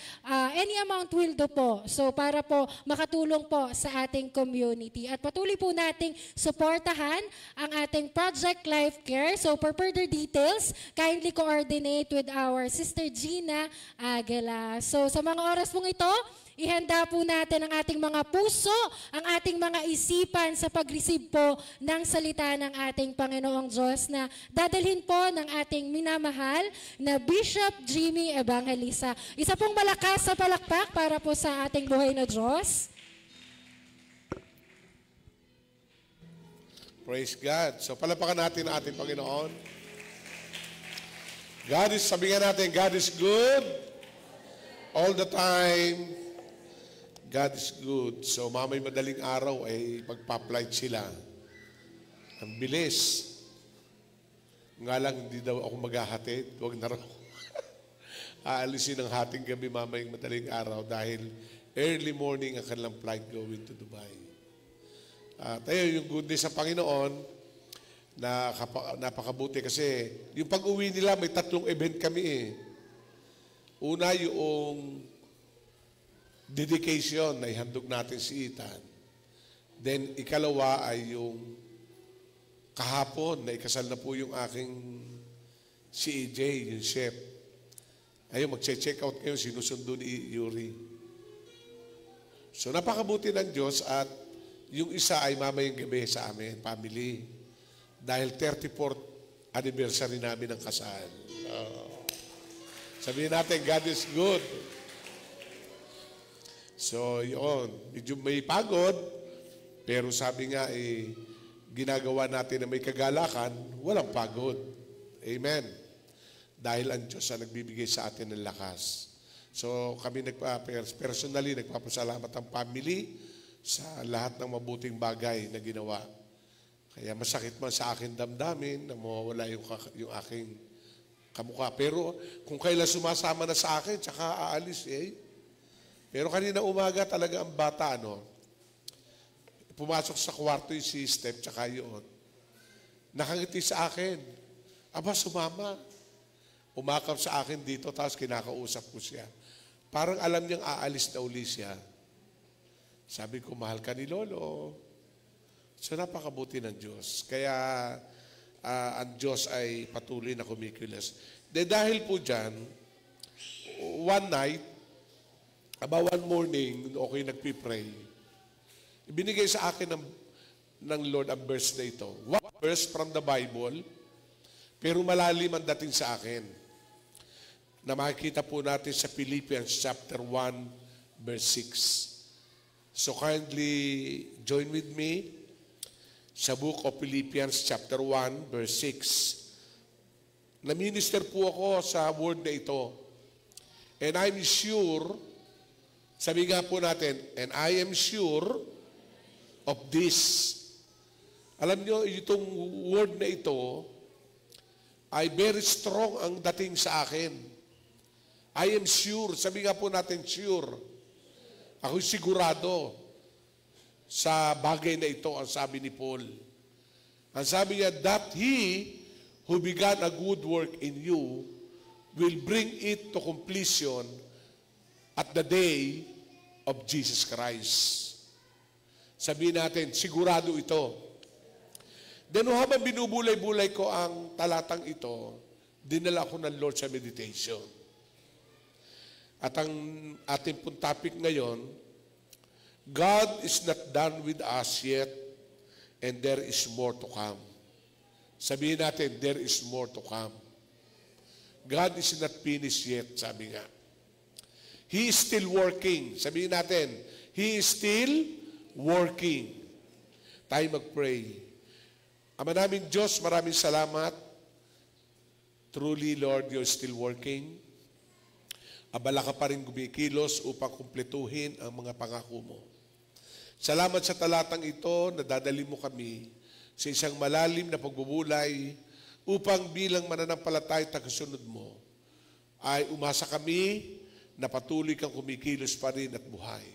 E: Any amount will do po. So para po makatulong po sa ating community. At patuloy po nating suportahan ang ating Project Life Care. So for further details, kindly coordinate with our Sister Gina Aguila. So sa mga oras pong ito, ihanda po natin ang ating mga puso, ang ating mga isipan sa pag-receive po ng salita ng ating Panginoong Diyos na dadalhin po ng ating minamahal na Bishop Jimmy Evangelista. Isa pong malakas sa palakpak para po sa ating buhay na Diyos.
D: Praise God. So palapakan natin ang ating Panginoon. Sabihin natin, God is good all the time. God is good. So mamay madaling araw ay magpa-flight sila. Ang bilis. Nga lang hindi daw ako maghahatid. Huwag na raw. Aalisin ang hating gabi mamay madaling araw dahil early morning ang kanilang flight going to Dubai. Tayo yung goodness sa Panginoon na napakabuti kasi yung pag-uwi nila may 3 event kami . Una yung dedication na ihandog natin si Ethan. Then, ikalawa ay yung kahapon na ikasal na po yung aking si EJ, yung chef. Ayun, mag-check out ngayon, sinusundo ni Yuri. So, napakabuti ng Diyos at Yung isa ay mamayang gabi sa amin, family. Dahil 34th anniversary namin ng kasal. Sabihin natin, God is good. So, yun. Medyo may pagod, pero sabi nga, ginagawa natin na may kagalakan, walang pagod. Amen. Dahil ang Diyos ang nagbibigay sa atin ng lakas. So, kami personally, nagpapasalamat ang family sa lahat ng mabuting bagay na ginawa. Kaya masakit man sa akin damdamin na mawawala yung aking kamukha. Pero kung kailan sumasama na sa akin, tsaka aalis Pero kanina umaga talaga ang bata, pumasok sa kwarto yung si Steph, tsaka yun. Nakangiti sa akin. Aba, sumama. Umakap sa akin dito, tapos kinakausap ko siya. Parang alam niyang aalis na uli siya. Sabi ko, mahal ka ni Lolo. So, napakabuti ng Diyos. Kaya, ang Diyos ay patuloy na kumikilos. Dahil po dyan, one night, about one morning, okay, nagpipray. Ibinigay sa akin ng Lord ang verse na ito. One verse from the Bible, pero malalim ang dating sa akin. Na makikita po natin sa Philippians chapter 1, verse 6. So kindly join with me sa book of Philippians chapter 1, verse 6. Na-minister po ako sa word na ito. And I'm sure, sabi nga po natin, and I am sure of this. Alam nyo, itong word na ito ay very strong ang dating sa akin. I am sure. Sabi nga po natin, sure. Ako'y sigurado sa bagay na ito, ang sabi ni Paul. Ang sabi niya, that He who began a good work in you will bring it to completion at the day of Jesus Christ. Sabihin natin, sigurado ito. Then habang binubulay-bulay ko ang talatang ito, dinala ko ng Lord sa meditation. At ang ating pong topic ngayon, God is not done with us yet, and there is more to come. Sabihin natin, there is more to come. God is not finished yet, sabi nga. He is still working. Sabihin natin, He is still working. Tayo mag-pray. Ama naming Diyos, maraming salamat. Truly, Lord, you're still working. Abala ka pa rin gumikilos upang kumpletuhin ang mga pangako mo. Salamat sa talatang ito na dadali mo kami sa isang malalim na pagbubulay upang bilang mananampalatay tagasunod mo ay umasa kami na patuloy kang kumikilos pa rin at buhay.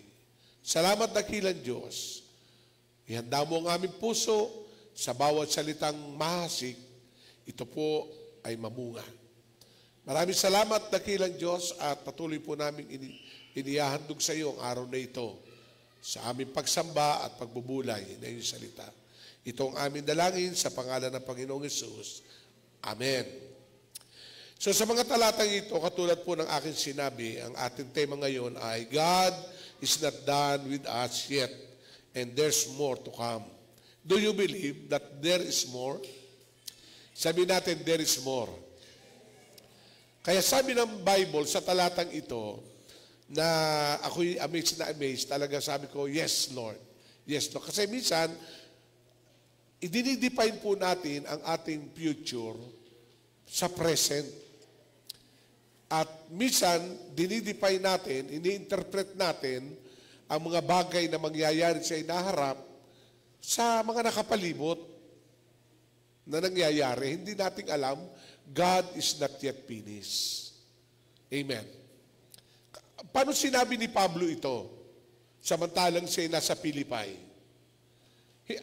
D: Salamat dakilang Diyos. Ihanda mo ang aming puso sa bawat salitang mahasik, ito po ay mamunga. Maraming salamat, dakilang Diyos, at patuloy po namin inihahandog sa iyo ang araw na ito sa aming pagsamba at pagbubulay na iyong salita. Ito ang aming dalangin sa pangalan ng Panginoong Hesus. Amen. So sa mga talatang ito, katulad po ng aking sinabi, ang ating tema ngayon ay God is not done with us yet, and there's more to come. Do you believe that there is more? Sabi natin, there is more. Kaya sabi ng Bible sa talatang ito, na ako'y amazed na amazed, talaga sabi ko, yes, Lord. Yes, Lord. Kasi minsan, i-define po natin ang ating future sa present. At minsan, dinidefine natin, ini-interpret natin ang mga bagay na mangyayari sa inaharap sa mga nakapalibot na nangyayari. Hindi natin alam, God is not yet finished. Amen. Paano sinabi ni Pablo ito? Samantalang siya nasa Pilipay.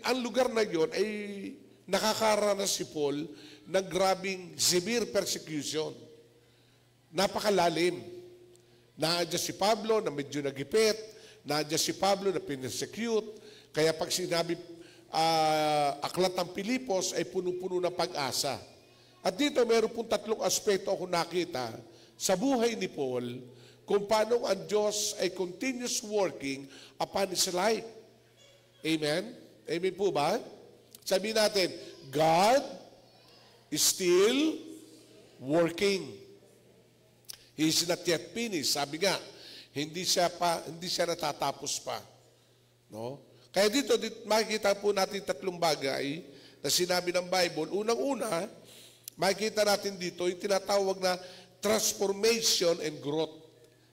D: Ang lugar na yon ay nakakaranas si Paul ng grabing severe persecution. Napakalalim. Nandiyan si Pablo na medyo nagipit, nandiyan si Pablo na pinersecute, kaya pag sinabi aklat ng Pilipos ay puno-puno ng pag-asa. At dito meron pong tatlong aspeto ako nakita sa buhay ni Paul kung paano ang Diyos ay continuous working upon his life. Amen? Amen po ba? Sabihin natin, God is still working. He is not yet finished. Sabi nga, hindi siya natatapos pa. No? Kaya dito makikita po natin tatlong bagay na sinabi ng Bible. Unang-una, makikita natin dito yung tinatawag na transformation and growth.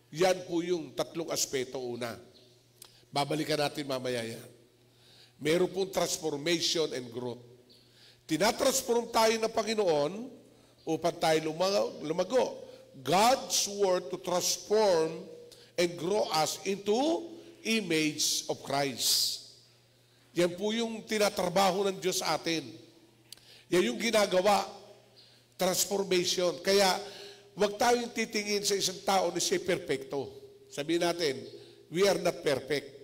D: Yan po yung tatlong aspeto una. Babalikan natin mamaya yan. Meron pong transformation and growth. Tinatransform tayo ng Panginoon upang tayo lumago. God's word to transform and grow us into image of Christ. Yan po yung tinatrabaho ng Diyos sa atin. Yan yung ginagawa. Transformation. Kaya, huwag tayong titingin sa isang tao na siya perfecto. Sabihin natin, we are not perfect.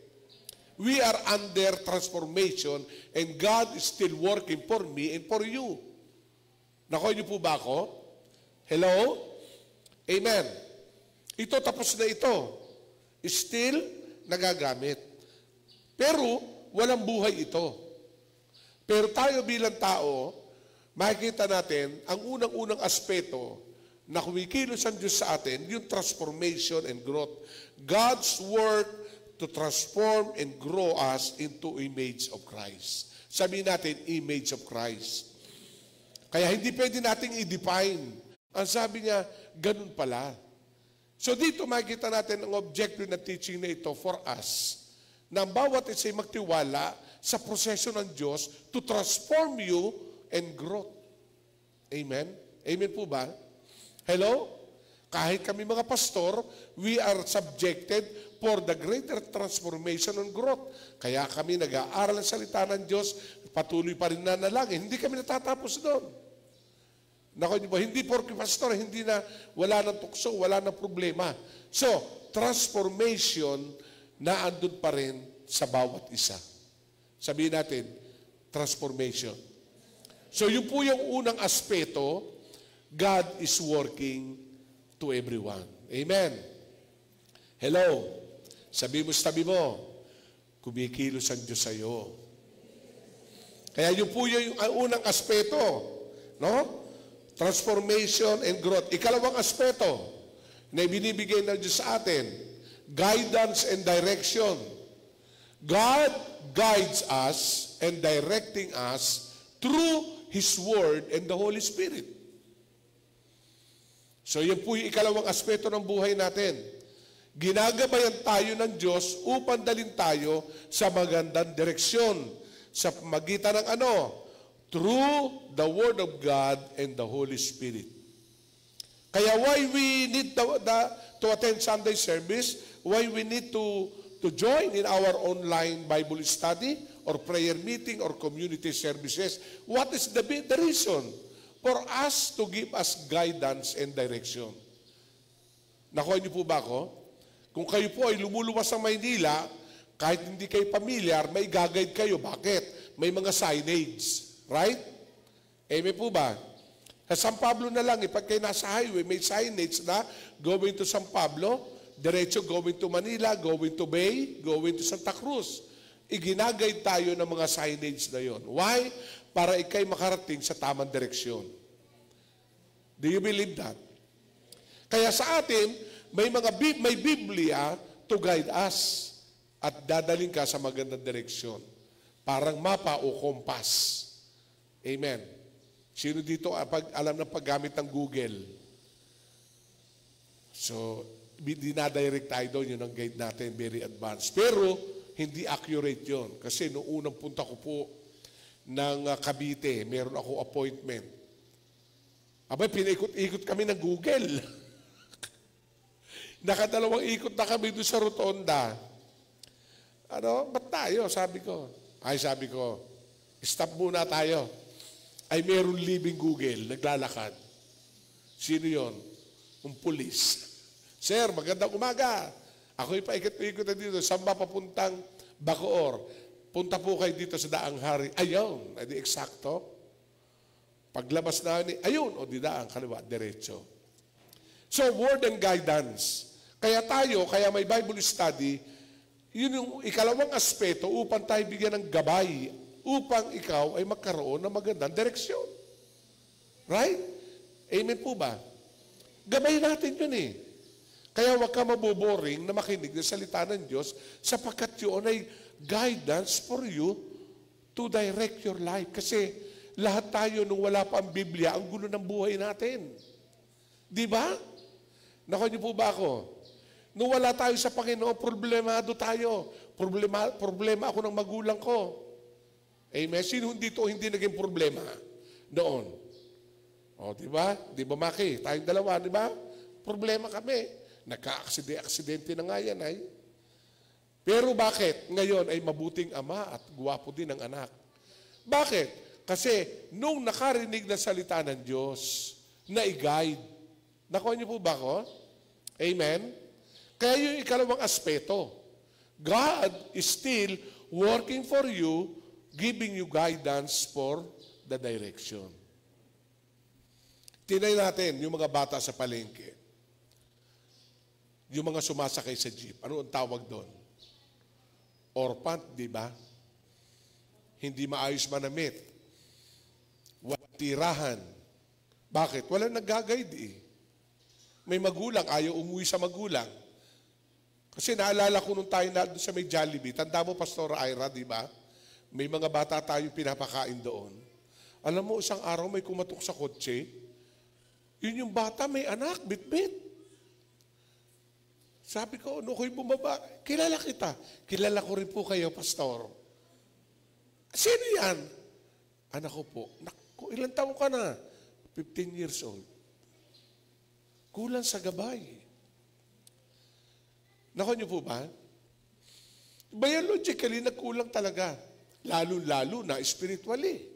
D: We are under transformation and God is still working for me and for you. Nakuha niyo po ba ako? Hello? Amen. Ito, tapos na ito. Still nagagamit. Pero, walang buhay ito. Pero tayo bilang tao, makikita natin, ang unang-unang aspeto na kumikilos ang Diyos sa atin, yung transformation and growth. God's work to transform and grow us into image of Christ. Sabihin natin, image of Christ. Kaya hindi pwede nating i-define. Ang sabi niya, ganun pala. So dito makikita natin ang objective na teaching na ito for us, na bawat isa'y magtiwala sa proseso ng Diyos to transform you and grow. Amen? Amen po ba? Hello? Kahit kami mga pastor, we are subjected for the greater transformation and growth. Kaya kami nag-aaral ng salita ng Diyos, patuloy pa rin nanalangin. Hindi kami natatapos doon. Naku, hindi porke pastor, hindi na, wala nang tukso, wala nang problema. So, transformation na andun pa rin sa bawat isa. Sabihin natin, transformation. So, yun po yung unang aspeto, God is working to everyone. Amen. Hello. Sabi mo sa tabi mo, kumikilos ang Diyos sa'yo. Kaya yun po yung unang aspeto. No? Transformation and growth. Ikalawang aspeto na binibigay ng Diyos sa atin, guidance and direction. God guides us and directing us through His Word and the Holy Spirit. So yun po yung ikalawang aspeto ng buhay natin. Ginagabayan tayo ng Diyos upang dalhin tayo sa magandang direksyon sa magitan ng ano? Through the Word of God and the Holy Spirit. Kaya why we need to attend Sunday service, why we need to join in our online Bible study or prayer meeting or community services, what is the reason? For us to give us guidance and direction. Nakuha niyo po ba ako? Kung kayo po ay lumuluwas sa Maynila, kahit hindi kayo pamilyar, may gagayad kayo. Bakit? May mga signage. Right? Amen po ba? Sa San Pablo na lang, pag kayo nasa highway, may signage na going to San Pablo, diretso going to Manila, going to Bay, going to Santa Cruz. Iginagayad tayo ng mga signage na yon. Why? Para ikay makarating sa tamang direksyon. Do you believe that? Kaya sa atin, may Biblia to guide us at dadaling ka sa magandang direksyon. Parang mapa o kompas. Amen. Sino dito alam ng paggamit ng Google? So, dinadirect tayo doon, yun ang guide natin, very advanced. Pero, hindi accurate yun. Kasi noong unang punta ko po ng Cavite, meron ako appointment. Abay, pinaikot-ikot kami ng Google. Nakadalawang ikot na kami doon sa rotonda. Ba't tayo? Sabi ko, stop muna tayo. Ay meron living Google, naglalakad. Sino yon? Ang pulis. Sir, magandang umaga. Ako'y paikot-ikot na dito. Saan ba papuntang Bacoor? Punta po kayo dito sa Daang Hari. Ayun, di eksakto. Paglabas na ayun, o di daang kaliwa, diretso. So, word and guidance. Kaya may Bible study, Yun yung ikalawang aspeto upang tayo bigyan ng gabay, upang ikaw ay magkaroon ng magandang direksyon. Right? Amen po ba? Gabay natin yun eh. Kaya huwag ka maboboring na makinig ng salita ng Diyos sapagkat yun ay guidance for you to direct your life. Kasi lahat tayo nung wala pa ang Biblia, ang gulo ng buhay natin. Di ba? Nakuha niyo po ba ako? Nung wala tayo sa Panginoon, problemado tayo. Problema ako ng magulang ko. Amen? Sino dito hindi naging problema noon? O, di ba? Di ba, Maki? Tayong dalawa, di ba? Problema kami. Nagka-aksidente na nga yan ay. Pero bakit? Ngayon ay mabuting ama at guwapo din ang anak. Bakit? Kasi nung nakarinig na salita ng Diyos, na i-guide. Nakuha niyo po ba ako? Amen? Kaya yung ikalawang aspeto, God is still working for you, giving you guidance for the direction. Tinay natin yung mga bata sa palengke. Yung mga sumasakay sa jeep. Ano ang tawag doon? Orphan, di ba? Hindi maayos manamit. Walang tirahan. Bakit? Walang nag-guide eh. May magulang, ayaw umuwi sa magulang. Kasi naalala ko nung tayo na doon sa may Jollibee. Tanda mo, Pastor Ira, di ba? May mga bata tayo pinapakain doon. Alam mo, isang araw may kumatok sa kotse. Yun yung bata, may anak, bit-bit. Sabi ko, ano ko'y bumaba? Kilala kita. Kilala ko rin po kayo, Pastor. Sino yan? Anak ko po. Naku, ilang taon ka na? 15 years old. Kulang sa gabay. Naku niyo po ba? Biologically, nagkulang talaga. Lalo-lalo na spiritually.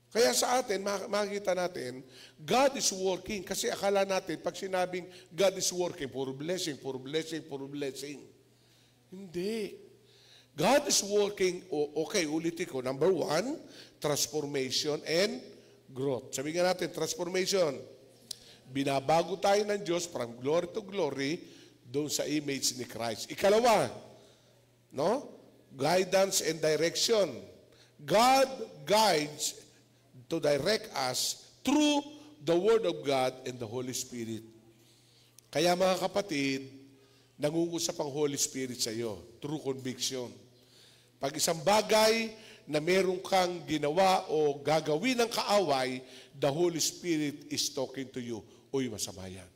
D: Kaya sa atin, makikita natin, God is working. Kasi akala natin, pag sinabing God is working, puro blessing, puro blessing, puro blessing. Hindi. God is working, okay, ulitin ko. Number 1, transformation and growth. Sabihin nga natin, transformation. Binabago tayo ng Diyos from glory to glory doon sa image ni Christ. Ikalawa, no? Guidance and direction. God guides to direct us through the Word of God and the Holy Spirit. Kaya mga kapatid, nangungusap ang Holy Spirit sa iyo through conviction. Pag isang bagay na meron kang ginawa o gagawin ng kaaway, the Holy Spirit is talking to you. Uy, masama yan.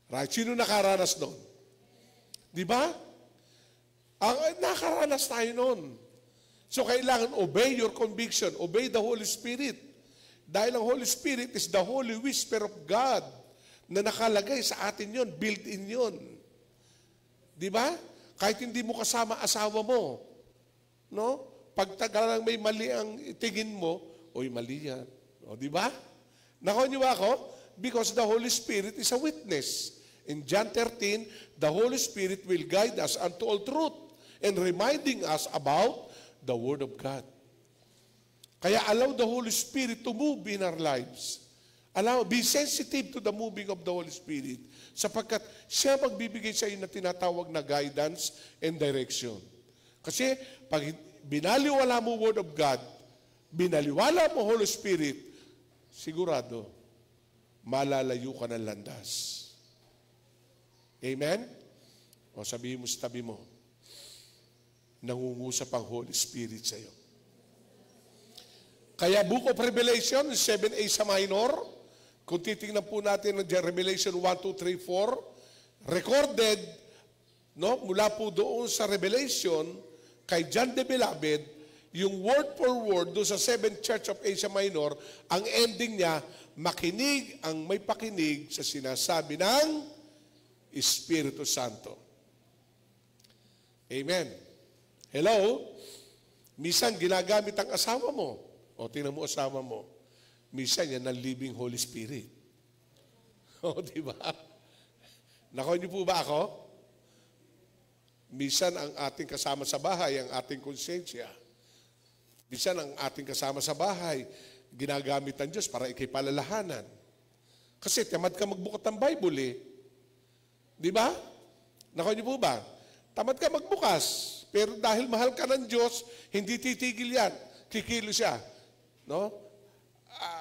D: Right? Sino nakaranas doon? Di ba? Nakaranas tayo noon. So kailangan obey your conviction, obey the Holy Spirit. Dahil ang Holy Spirit is the Holy Whisper of God na nakalagay sa atin yon, built-in yon. Di ba? Kahit hindi mo kasama asawa mo, no? Pag tagalang may mali ang tingin mo, oy, mali yan. O, di ba? Nakuha niyo ba ako? Because the Holy Spirit is a witness. In John 13, the Holy Spirit will guide us unto all truth and reminding us about the Word of God. Kaya allow the Holy Spirit to move in our lives. Be sensitive to the moving of the Holy Spirit sapagkat siya magbibigay sa iyo na tinatawag na guidance and direction. Kasi pag binaliwala mo Word of God, binaliwala mo Holy Spirit, sigurado, malalayo ka ng landas. Amen? O sabihin mo sa tabi mo, nangungusap ang Holy Spirit sa iyo. Kaya Book of Revelation, 7a sa minor, kung titingnan po natin ng Revelation 1, 2, 3, 4, recorded, no, mula po doon sa Revelation, kay John the Beloved, yung word for word doon sa 7th Church of Asia Minor, ang ending niya, makinig ang may pakinig sa sinasabi ng Espiritu Santo. Amen. Hello? Minsan, ginagamit ang asawa mo. O, tingnan mo asawa mo. Minsan, yan ang living Holy Spirit. O, di ba? Nakuha niyo po ba ako? Minsan, ang ating kasama sa bahay, ang ating konsensya. Minsan, ang ating kasama sa bahay, ginagamit ng Diyos para ikipalalahanan. Kasi, tamad ka magbukat ng Bible eh. Di ba? Nakuha niyo po ba? Tamad ka magbukas. Pero dahil mahal ka ng Diyos, hindi titigil yan. Kikilo siya. No?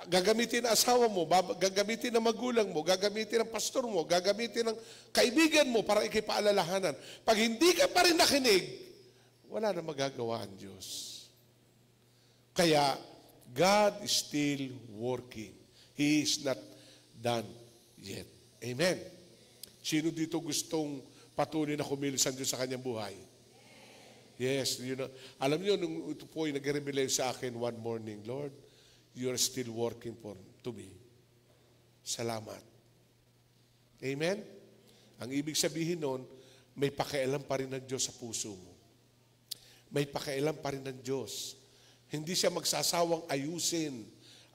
D: Gagamitin ang asawa mo, gagamitin ng magulang mo, gagamitin ng pastor mo, gagamitin ng kaibigan mo para ikipaalalahanan. Pag hindi ka pa rin nakinig, wala na magagawa ang Diyos. Kaya, God is still working. He is not done yet. Amen. Sino dito gustong patuloy na kumilos ang Diyos sa kanyang buhay? Yes. Alam niyo, nung ito po ay nag-reveal sa akin one morning, Lord, you are still working to me. Salamat. Amen? Ang ibig sabihin nun, may pakialam pa rin ng Diyos sa puso mo. May pakialam pa rin ng Diyos. Hindi siya magsasawang ayusin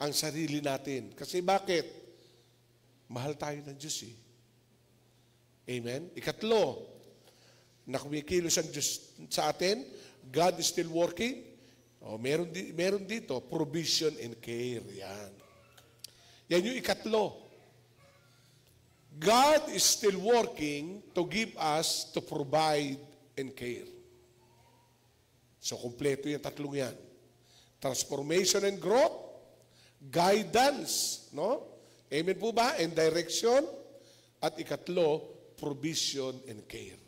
D: ang sarili natin. Kasi bakit? Mahal tayo ng Diyos eh. Amen? Ikatlo, na kumikilos ang Diyos sa atin, God is still working. Meron dito, provision and care. Yan yung ikatlo. God is still working to give us, to provide and care. So, kumpleto yung tatlong yan. Transformation and growth, guidance, no? Amen po ba? And direction. At ikatlo, provision and care.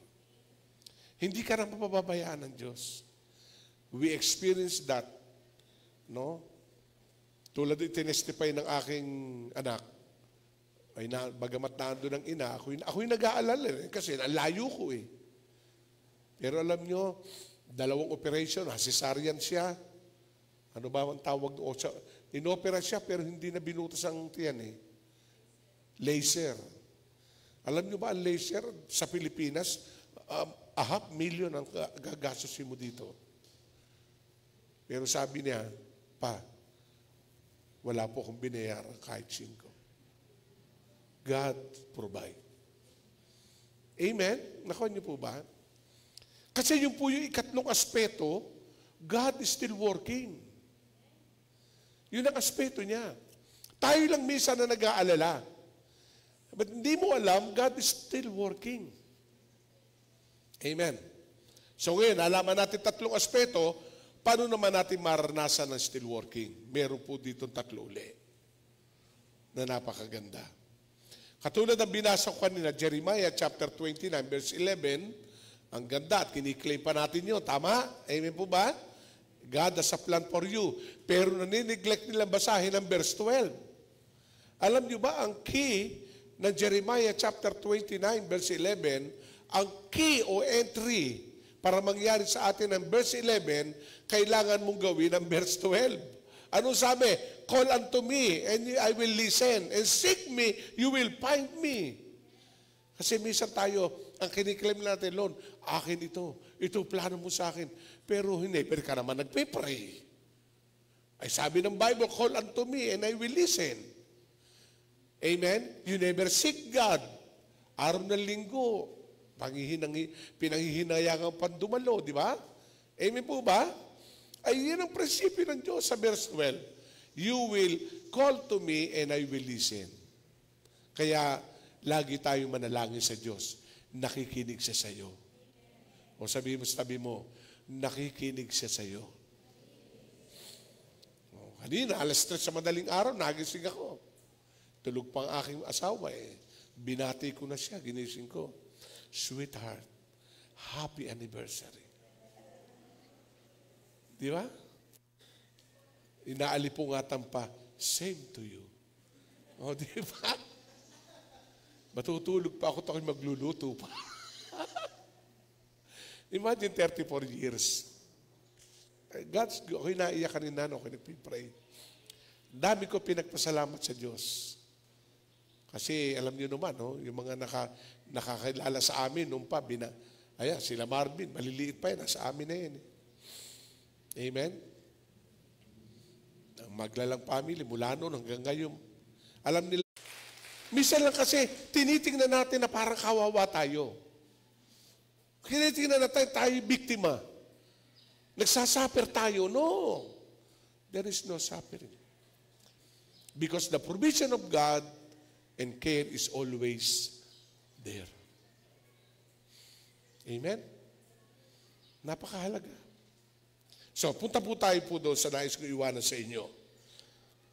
D: Hindi ka na mapapabayaan ng Diyos. We experience that, no? Tulad tinestify ng aking anak, ay bagamat nando ng ina, ako'y nag-aalala kasi layo ko eh. Pero alam nyo, 2 operation, cesarean siya. Ano ba ang tawag? Inopera siya pero hindi na binutas ang tiyan eh. Laser. Alam nyo ba ang laser sa Pilipinas, 500,000 ang gagastusin mo dito. Pero sabi niya, Pa, wala po akong binayaran kahit 5. God provide. Amen? Nakuha niyo po ba? Kasi yun po yung ikatlong aspeto, God is still working. Yun ang aspeto niya. Tayo lang minsan na nag-aalala. But hindi mo alam, God is still working. Amen. So ngayon, alaman natin tatlong aspeto, paano naman natin maranasan ng still working? Meron po dito 3 uli na napakaganda. Katulad ng binasa ko kanina, Jeremiah chapter 29, verse 11, ang ganda at kiniklaim pa natin yun. Tama? Amen po ba? God has a plan for you. Pero nanineglect nila basahin ang verse 12. Alam niyo ba, ang key ng Jeremiah chapter 29, verse 11, ang key o entry para mangyari sa atin ang verse 11, kailangan mong gawin ang verse 12. Anong sabi? Call unto me and I will listen. And seek me, you will find me. Kasi minsan tayo, ang kiniklaim natin, Lord, akin ito. Ito plano mo sa akin. Pero hindi, pero ka naman nagpe-pray. Ay sabi ng Bible, call unto me and I will listen. Amen? You never seek God. Araw ng linggo, pinanghihinayangan pandumalo, di ba? Amen po ba? Ay yan ang prinsipyo ng Diyos sa verse 12. You will call to me and I will listen. Kaya, lagi tayong manalangin sa Diyos. Nakikinig siya sa iyo. O sabi mo, nakikinig siya sa iyo. Kanina, 3:00 sa madaling araw, nagising ako. Tulog pa ang aking asawa eh. Binati ko na siya, ginising ko. Sweetheart, happy anniversary. Di ba? Inaalipungatan pa, same to you. O, di ba? Matutulog pa ako, ako'y magluluto pa. Imagine 34 years. Ako'y naiyak kanina, ako'y nagpipray. Dami ko pinagpasalamat sa Diyos. Kasi alam niyo naman, no, yung mga nakakilala sa amin noon pa, sila Marvin, maliliit pa yan, nasa amin na yan. Amen? Ang maglalang family, mula noon hanggang ngayon, alam nila. Minsan lang kasi, tinitingnan natin na parang kawawa tayo. Tinitingnan natin tayo biktima. Nagsasuffer tayo. No. There is no suffering. Because the provision of God and care is always there. Amen? Napakahalaga. So, punta po tayo po doon sa nais ko iwanan sa inyo.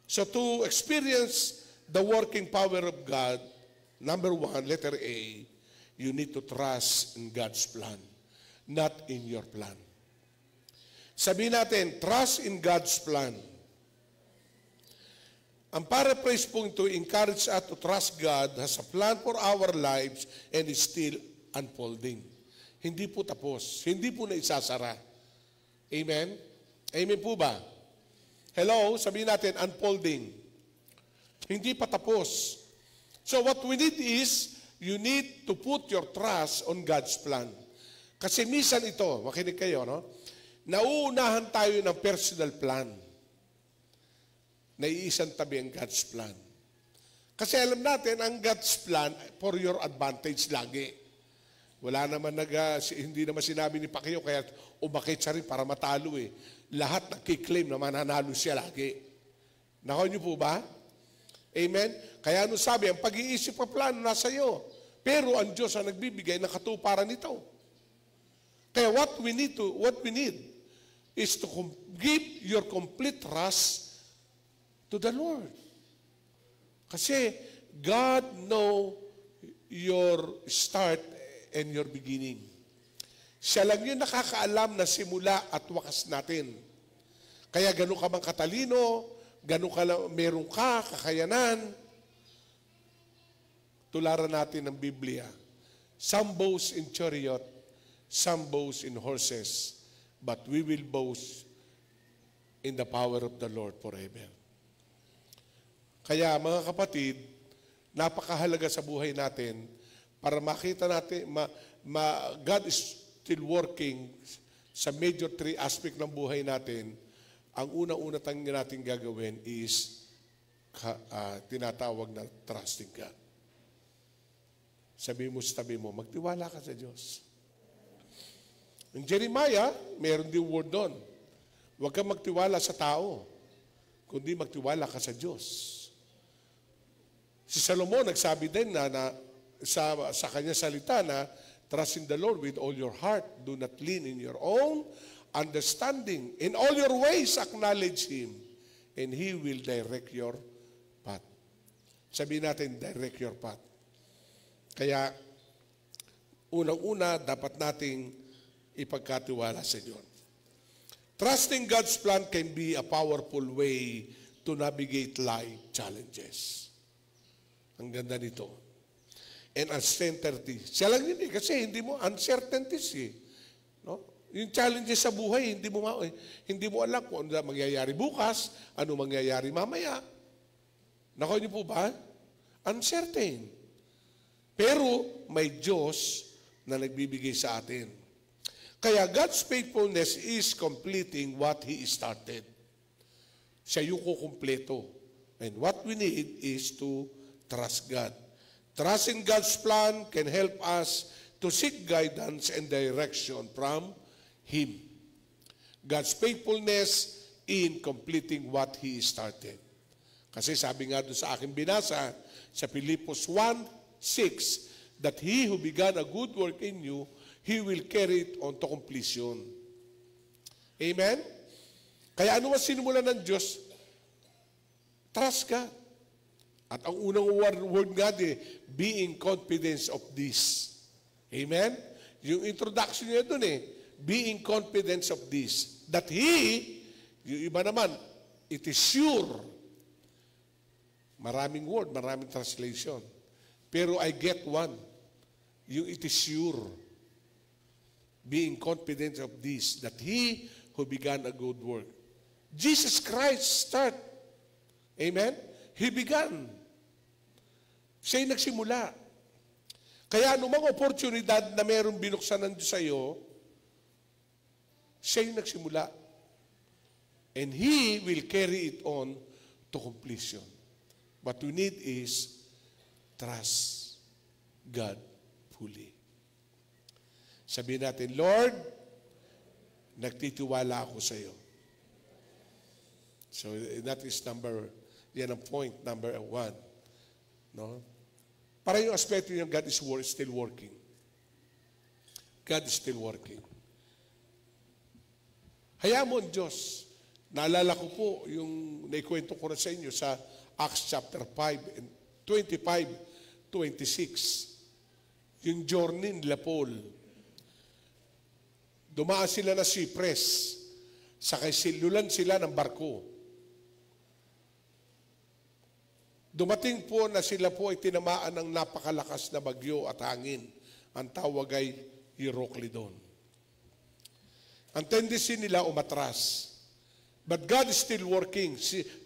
D: So, to experience the working power of God, number 1, letter A, you need to trust in God's plan, not in your plan. Sabihin natin, trust in God's plan. Ang paraphrase po ito, encourage us to trust God has a plan for our lives and is still unfolding. Hindi po tapos. Hindi po na isasara. Amen? Amen po ba? Hello? Sabihin natin, unfolding. Hindi pa tapos. So what we need is, you need to put your trust on God's plan. Kasi minsan ito, makinig kayo, no? Nauunahan tayo ng personal plan. Naiisang tabi ang God's plan. Kasi alam natin, ang God's plan for your advantage lagi. Wala naman hindi naman sinabi ni Pacquiao, kaya umakit siya rin para matalo eh. Lahat nagkiklaim na mananalo siya lagi. Nakaw niyo po ba? Amen? Kaya ano sabi, ang pag-iisip ng plano nasa iyo. Pero ang Diyos ang nagbibigay ng katuparan nito. Kaya what we need is to give your complete trust to the Lord. Kasi God know your start and your beginning. Siya lang yun nakakaalam na simula at wakas natin. Kaya ganun ka bang katalino, ganun ka lang, meron ka, kakayanan. Tularan natin ng Biblia. Some boast in chariot, some boast in horses, but we will boast in the power of the Lord forever. Kaya mga kapatid, napakahalaga sa buhay natin para makita natin, God is still working sa major 3 aspect ng buhay natin. Ang una-una natin gagawin is tinatawag na trusting God. Sabi mo sa tabi mo, magtiwala ka sa Diyos. In Jeremiah, meron din word doon. Huwag kang magtiwala sa tao, kundi magtiwala ka sa Diyos. Si Solomon nagsabi din na sa kanya salita na trust in the Lord with all your heart. Do not lean in your own understanding. In all your ways, acknowledge Him, and He will direct your path. Sabihin natin, direct your path. Kaya, unang-una, dapat nating ipagkatiwala sa Diyos. Trusting God's plan can be a powerful way to navigate life challenges. Ang ganda nito. And uncertainty. Siya lang yun eh, kasi hindi mo, uncertainties eh. No? Yung challenges sa buhay, hindi mo alam kung ano mangyayari bukas, ano mangyayari mamaya. Nakuha niyo po ba? Uncertain. Pero may Diyos na nagbibigay sa atin. Kaya God's faithfulness is completing what He started. Siya yung kukumpleto. And what we need is to trust God. Trust in God's plan can help us to seek guidance and direction from Him. God's faithfulness in completing what He started. Kasi sabi nga doon sa aking binasa, sa Filipos 1:6, that He who began a good work in you, He will carry it on to completion. Amen? Kaya ano ang sinumulan ng Diyos? Trust God. At ang unang word nga being confident of this. Amen? Yung introduction niya doon being confident of this. That He, yung iba naman, it is sure. Maraming word, maraming translation. Pero I get one. Yung it is sure. Being confident of this, that He who began a good work. Jesus Christ start. Amen? He began. Siya'y nagsimula. Kaya anumang oportunidad na mayroong binuksan ng Diyos sa iyo, siya'y nagsimula. And He will carry it on to completion. What we need is trust God fully. Sabihin natin, Lord, nagtitiwala ako sa iyo. So that is yan ang point number 1. No? Para yung aspeto yung God is still working. God is still working. Hayaan mo ang Diyos. Naalala ko po yung naikwento ko na sa inyo sa Acts chapter 5 and 25, 26. Yung journey nila Paul. Dumaan sila na Cyprus. Sakay silulan sila ng barko. Dumating po na sila po ay tinamaan ng napakalakas na bagyo at hangin. Ang tawag ay Euroclydon. Ang tendency nila umatras. But God is still working.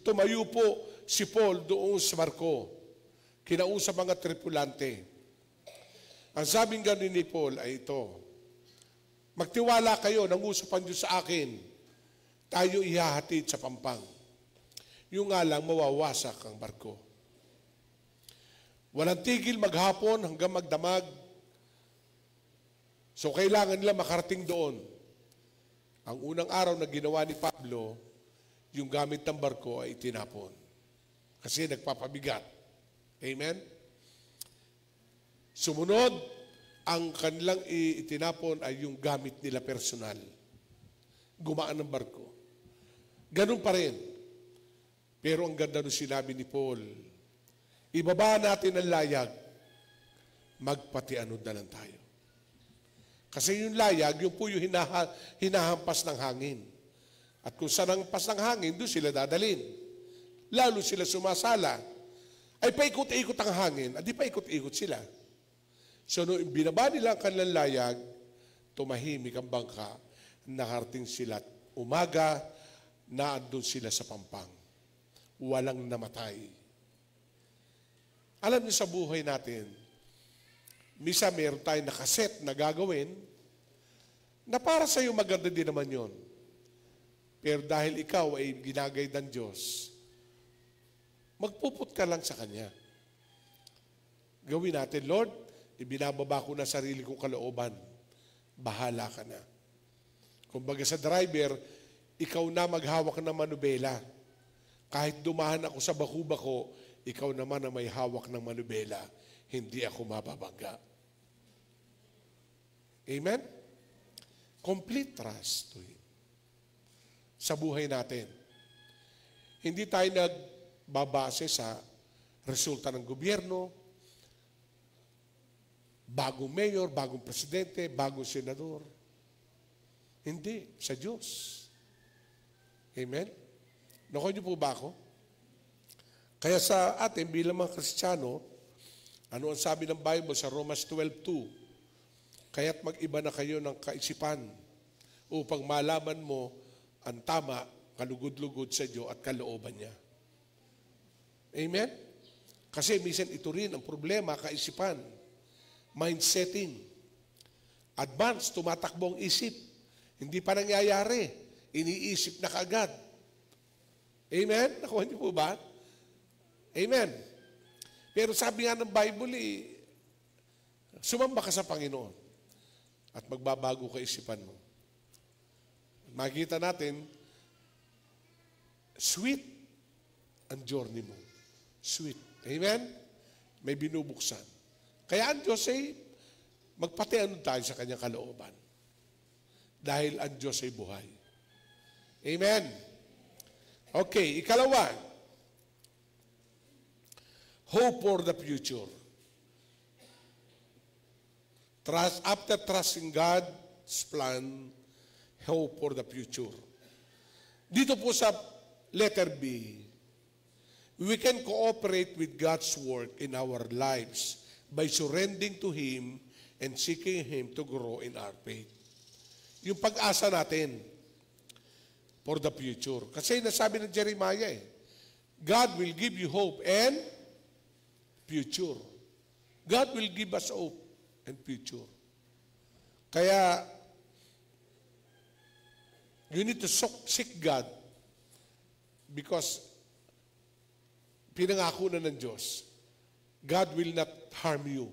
D: Tumayo po si Paul doon sa barko. Kinausap mga tripulante. Ang sabing ganon ni Paul ay ito, magtiwala kayo, nangusapan Diyos sa akin, tayo ihahatid sa pampang. Yung nga lang, mawawasak ang barko. Walang tigil maghapon hanggang magdamag. So kailangan nila makarating doon. Ang unang araw na ginawa ni Pablo, yung gamit ng barko ay itinapon. Kasi nagpapabigat. Amen? Sumunod, ang kanilang itinapon ay yung gamit nila personal. Gumaan ng barko. Ganun pa rin. Pero ang ganda nung sinabi ni Paul, ibaba natin ang layag, magpatianod na lang tayo. Kasi yung layag, yung po yung hinahampas ng hangin. At kung saan ang hampas ng hangin, doon sila dadalin. Lalo sila sumasala. Ay paikot-ikot ang hangin, at di paikot-ikot sila. So nung binaba nila ang kanilang layag, tumahimik ang bangka, nakarating sila at umaga, naandun sila sa pampang. Walang namatay. Alam niyo sa buhay natin, misa meron tayong nakaset na gagawin, na para sa iyo maganda din naman yon. Pero dahil ikaw ay ginagay ng Diyos, magpuput ka lang sa Kanya. Gawin natin, Lord, ibinababa ko na sarili kong kalooban. Bahala ka na. Kumbaga sa driver, ikaw na maghawak ng manubela. Kahit dumahan ako sa baku-bako, ikaw naman na may hawak ng manubela. Hindi ako mababangga. Amen? Complete trust to Him. Sa buhay natin. Hindi tayo nagbabase sa resulta ng gobyerno, bagong mayor, bagong presidente, bagong senador. Hindi, sa Diyos. Amen? Nakuha niyo po ba ako? Kaya sa atin, bilang mga Kristiyano, ano ang sabi ng Bible sa Romans 12:2? Kaya't mag-iba na kayo ng kaisipan upang malaman mo ang tama, kalugod-lugod sa Diyos at kalooban niya. Amen? Kasi minsan ito rin ang problema, kaisipan. Mindsetting. Advance, tumatakbo ang isip. Hindi pa nangyayari. Iniisip na kaagad. Amen? Nakuha niyo po ba? Amen. Pero sabi nga ng Bible, sumamba ka sa Panginoon at magbabago ka isipan mo. Makikita natin, sweet ang journey mo. Sweet. Amen? May binubuksan. Kaya ang Diyos ay magpatianod tayo sa kanyang kalooban. Dahil ang Diyos ay buhay. Amen? Okay, ikalawa. Hope for the future. Trust, after trusting God's plan, hope for the future. Dito po sa letter B, we can cooperate with God's work in our lives by surrendering to Him and seeking Him to grow in our faith. Yung pag-asa natin for the future. Kasi nasabi ng Jeremiah, God will give you hope and future. God will give us hope and future. Kaya, you need to seek God because pinangako na ng Diyos, God will not harm you.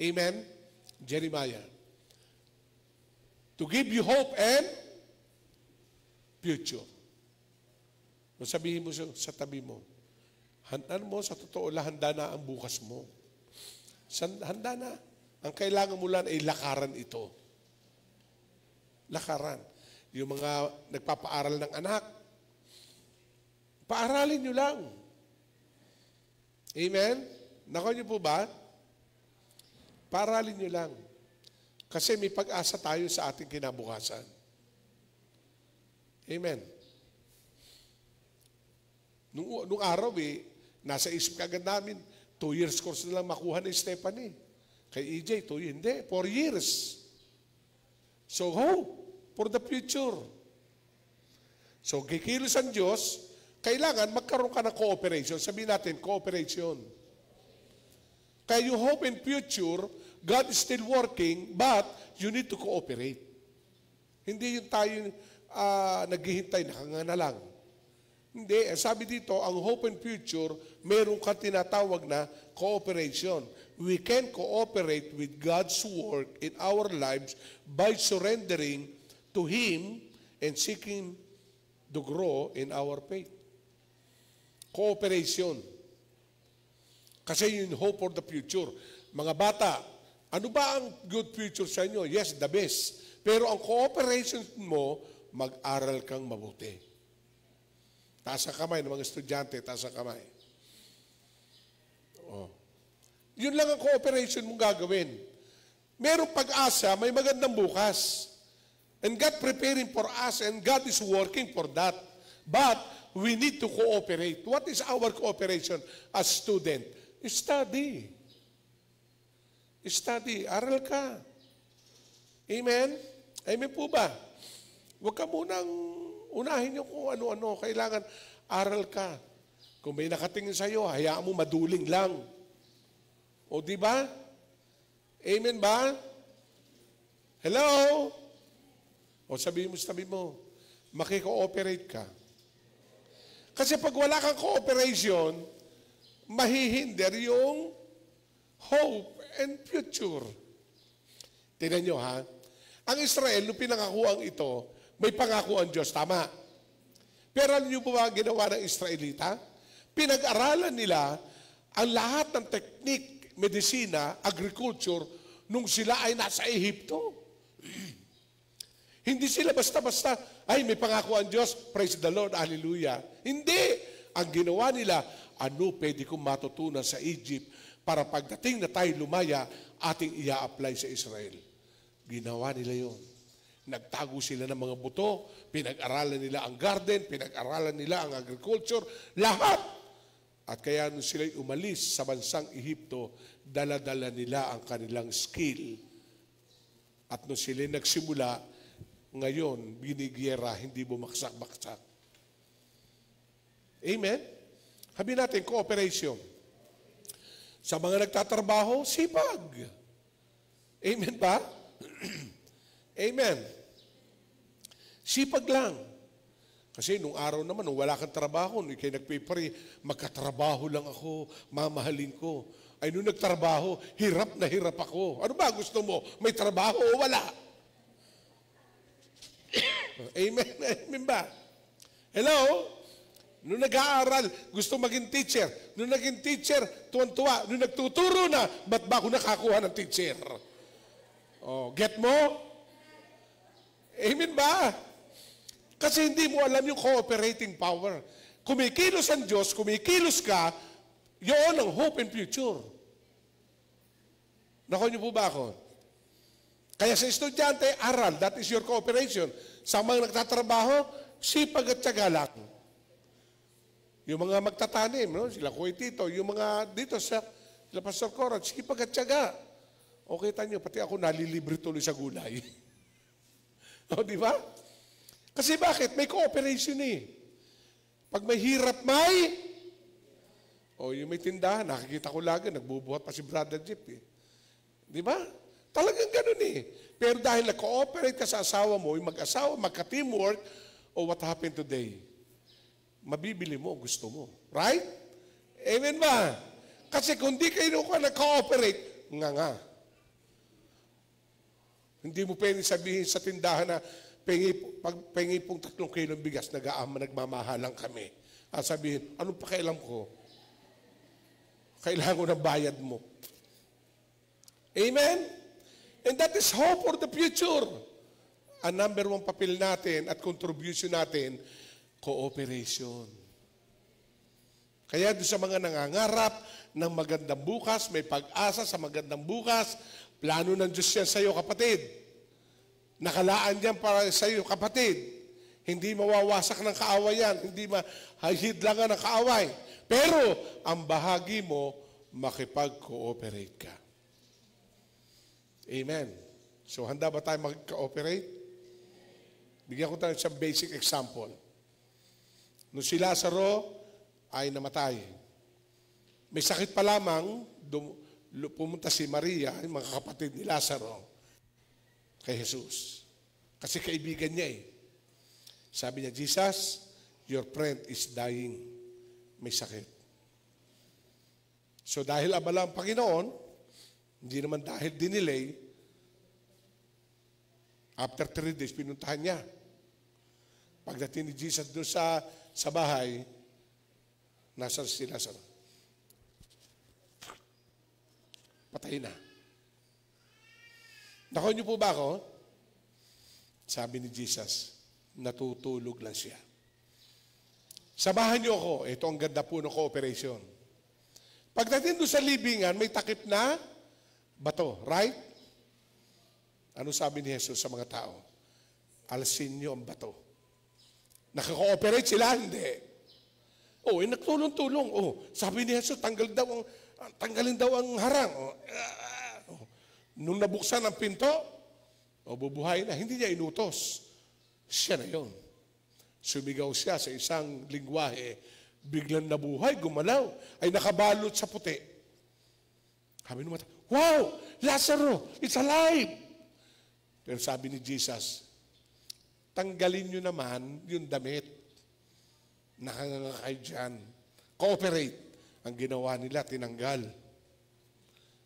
D: Amen? Jeremiah. To give you hope and future. Kung sabihin mo sa tabi mo, ano mo, sa totoo lang, handa na ang bukas mo. Handa na. Ang kailangan mo lang ay lakaran ito. Lakaran. Yung mga nagpapaaral ng anak, paaralin nyo lang. Amen? Nako niyo po ba? Paaralin nyo lang. Kasi may pag-asa tayo sa ating kinabukasan. Amen. Nung araw nasa isip kagad namin, 2 years course na lang makuha ni Stephanie. Kay EJ, 2 years. Hindi, 4 years. So hope for the future. So kikilos ang Diyos, kailangan magkaroon ka ng cooperation. Sabihin natin, cooperation. Kaya yung hope and future, God is still working, but you need to cooperate. Hindi yung tayo naghihintay, nakangana lang. Hindi. Sabi dito, ang hope and future, meron kang tinatawag na cooperation. We can cooperate with God's work in our lives by surrendering to Him and seeking to grow in our faith. Cooperation. Kasi yun hope for the future. Mga bata, ano ba ang good future sa inyo? Yes, the best. Pero ang cooperation mo, mag-aral kang mabuti. Taas ang kamay ng mga estudyante, taas ang kamay. Oh. Yun lang ang cooperation mong gagawin. Merong pag-asa, may magandang bukas. And God preparing for us, and God is working for that. But we need to cooperate. What is our cooperation as student? Study. Study. Aral ka. Amen? Amen po ba? Huwag ka munang unahin nyo kung ano-ano. Kailangan aral ka. Kung may nakatingin sa'yo, hayaan mo maduling lang. O di ba? Amen ba? Hello? O sabihin mo, makikooperate ka. Kasi pag wala kang cooperation, mahihinder yung hope and future. Tingnan nyo ha. Ang Israel, nung pinangakuan ito, may pangako ang Diyos, tama. Pero alam niyo ba ginawa ng Israelita? Pinag-aralan nila ang lahat ng teknik, medisina, agriculture, nung sila ay nasa Ehipto. Hindi sila basta-basta, ay may pangako ang Diyos, praise the Lord, hallelujah. Hindi. Ang ginawa nila, ano pwede kong matutunan sa Egypt para pagdating na tayo lumaya, ating ia-apply sa Israel. Ginawa nila yon. Nagtago sila ng mga buto, pinag-aralan nila ang garden, pinag-aralan nila ang agriculture, lahat. At kaya nung sila'y umalis sa bansang Ehipto, dala-dala nila ang kanilang skill. At nung sila'y nagsimula, ngayon, binigyera, hindi bumaksak-baksak. Amen? Sabi natin, cooperation. Sa mga nagtatrabaho, sipag. Amen ba? Amen. Sipag lang. Kasi nung araw naman, nung wala kang trabaho, nung ikay nagpipari, magkatrabaho lang ako, mamahalin ko. Ay, nung nagtrabaho, hirap na hirap ako. Ano ba gusto mo? May trabaho o wala? Amen? Amen ba? Hello? Nung nag-aaral, gusto maging teacher. Nung naging teacher, tuwan-tuwa. Nung nagtuturo na, ba't ba ako nakakuha ng teacher? Oh, get mo? Amen ba? Kasi hindi mo alam yung cooperating power. Kumikilos ang Diyos, kumikilos ka, yun ang hope and future. Nako niyo po ba ako? Kaya sa estudyante, aral, that is your cooperation. Sa mga nagtatrabaho, sipag at tiyaga lang. Yung mga magtatanim, no? Sila Kuya Tito, yung mga dito sila Pastor Corat, sipag at tiyaga. O kita nyo, pati ako nalilibre tuloy sa gulay. O, di ba? Kasi bakit? May cooperation eh. Pag may hirap, yung may tindahan, nakikita ko lagi, nagbubuhat pa si Brother Jeep eh. Di ba? Talagang ganun eh. Pero dahil nag-cooperate ka sa asawa mo, yung mag-asawa, magka-teamwork, what happened today? Mabibili mo, gusto mo. Right? Amen ba? Kasi kung di kayo nag-cooperate, nga. Hindi mo pwede sabihin sa tindahan na pengi pong 3 kilong bigas, nagmamahalang kami. At sabihin, anong pakialam ko? Kailangan ko ng bayad mo. Amen? And that is hope for the future. ang number one papel natin at contribution natin, cooperation. Kaya doon sa mga nangangarap ng magandang bukas, may pag-asa sa magandang bukas, plano ng Diyos yan sa iyo, kapatid. Nakalaan yan para sa iyo, kapatid. Hindi mawawasak ng kaaway yan, hindi mahihidlangan ng kaaway. Pero, ang bahagi mo, makipag-cooperate ka. Amen. So, handa ba tayo mag-cooperate? Bigyan ko tayo isang basic example. Nung si Lazaro ay namatay, may sakit pa lamang, pumunta si Maria, yung mga kapatid ni Lazaro, kay Jesus. Kasi kaibigan niya eh. Sabi niya, Jesus, your friend is dying. May sakit. So dahil abala ang Panginoon, hindi naman dahil dinelay, after 3 days, pinuntahan niya. Pagdating ni Jesus doon sa bahay, nasa si Lazaro. Patay na. Nakuha niyo po ba ako? Sabi ni Jesus, natutulog lang siya. Samahan niyo ako. Ito ang ganda po ng cooperation. Pagdating doon sa libingan, may takip na bato. Right? Ano sabi ni Jesus sa mga tao? Alsin niyo ang bato. Nakaka-cooperate sila? Hindi. Nagtulong-tulong. Sabi ni Jesus, tanggalin daw ang harang. Nung nabuksan ang pinto, bubuhay na. Hindi niya inutos. Siya na yun. Sumigaw siya sa isang lingwahe, biglang nabuhay, gumalaw, ay nakabalot sa puti. Sabi naman, wow, Lazaro, it's alive! Pero sabi ni Jesus, tanggalin nyo naman yung damit. Nakangangakay dyan. Cooperate. Ang ginawa nila, tinanggal.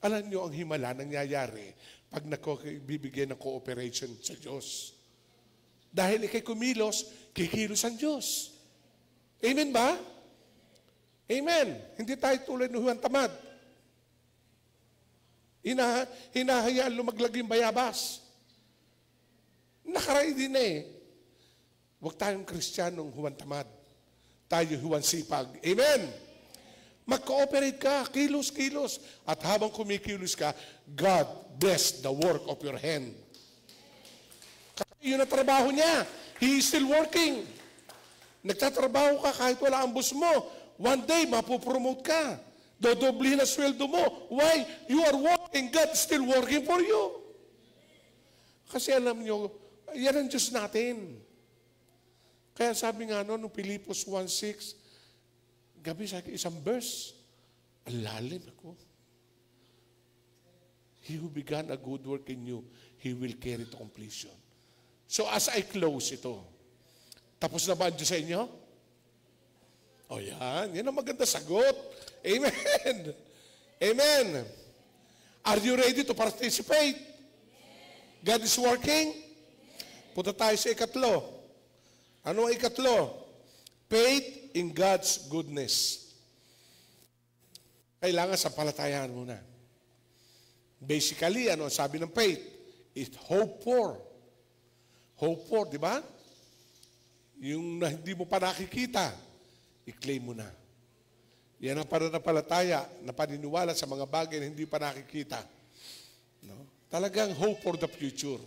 D: Alam nyo, ang himala nangyayari pag bibigyan ng cooperation sa Diyos. Dahil ikay kumilos, kikilos ang Diyos. Amen ba? Amen. Hindi tayo tulad ng Juan Tamad. Hinahayaan lumaglag yung bayabas. Nakaray din eh. Huwag tayong Kristiyanong Juan Tamad. Tayo Juan Sipag. Amen. Mag-cooperate ka, kilos-kilos. At habang kumikilos ka, God bless the work of your hand. Kasi yun ang trabaho niya. He is still working. Nagtatrabaho ka kahit wala ang boss mo. One day, mapopromote ka. Dodoblihin ang sweldo mo. Why? You are working. God is still working for you. Kasi alam nyo, yan ang Diyos natin. Kaya sabi nga nung Pilipos 1:6, gabi sa isang verse, ang lalim ako. He who began a good work in you, He will carry to completion. So as I close ito, tapos na ba ang Diyos sa inyo? O yan, yan ang maganda sagot. Amen. Amen. Are you ready to participate? God is working? Punta tayo sa ikatlo. Ano ang ikatlo? Faith in God's goodness. Kailangan sampalatayahan muna. Basically, ano sabi ng faith? It's hope for. Hope for, di ba? Yung hindi mo pa nakikita, i-claim mo na. Yan ang pananampalataya na paniniwala sa mga bagay na hindi pa nakikita. No? Talagang hope for the future.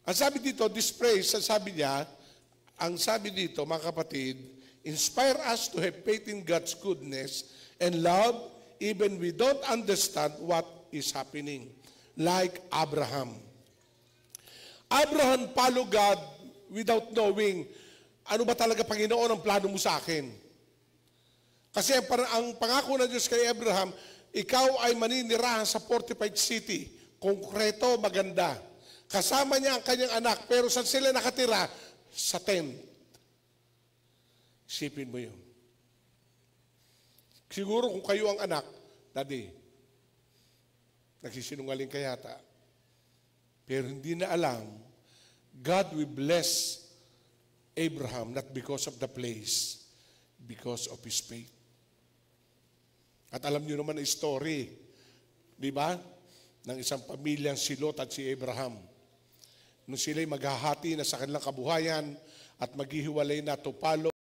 D: Ang sabi dito, this phrase, ang sabi dito, mga kapatid, inspire us to have faith in God's goodness and love even we don't understand what is happening. Like Abraham. Abraham followed God without knowing ano ba talaga, Panginoon, ang plano mo sa akin. Kasi ang pangako ng Diyos kay Abraham, ikaw ay maninirahan sa fortified city. Konkreto, maganda. Kasama niya ang kanyang anak, pero saan sila nakatira? Sa tent. Isipin mo yun. Siguro kung kayo ang anak, Daddy, nagsisinungaling ka yata. Pero hindi na alam, God will bless Abraham not because of the place, because of his faith. At alam niyo naman ang story, di ba? Ng isang pamilyang si Lot at si Abraham nung sila'y maghahati na sa kanilang kabuhayan at maghihiwalay na tupalo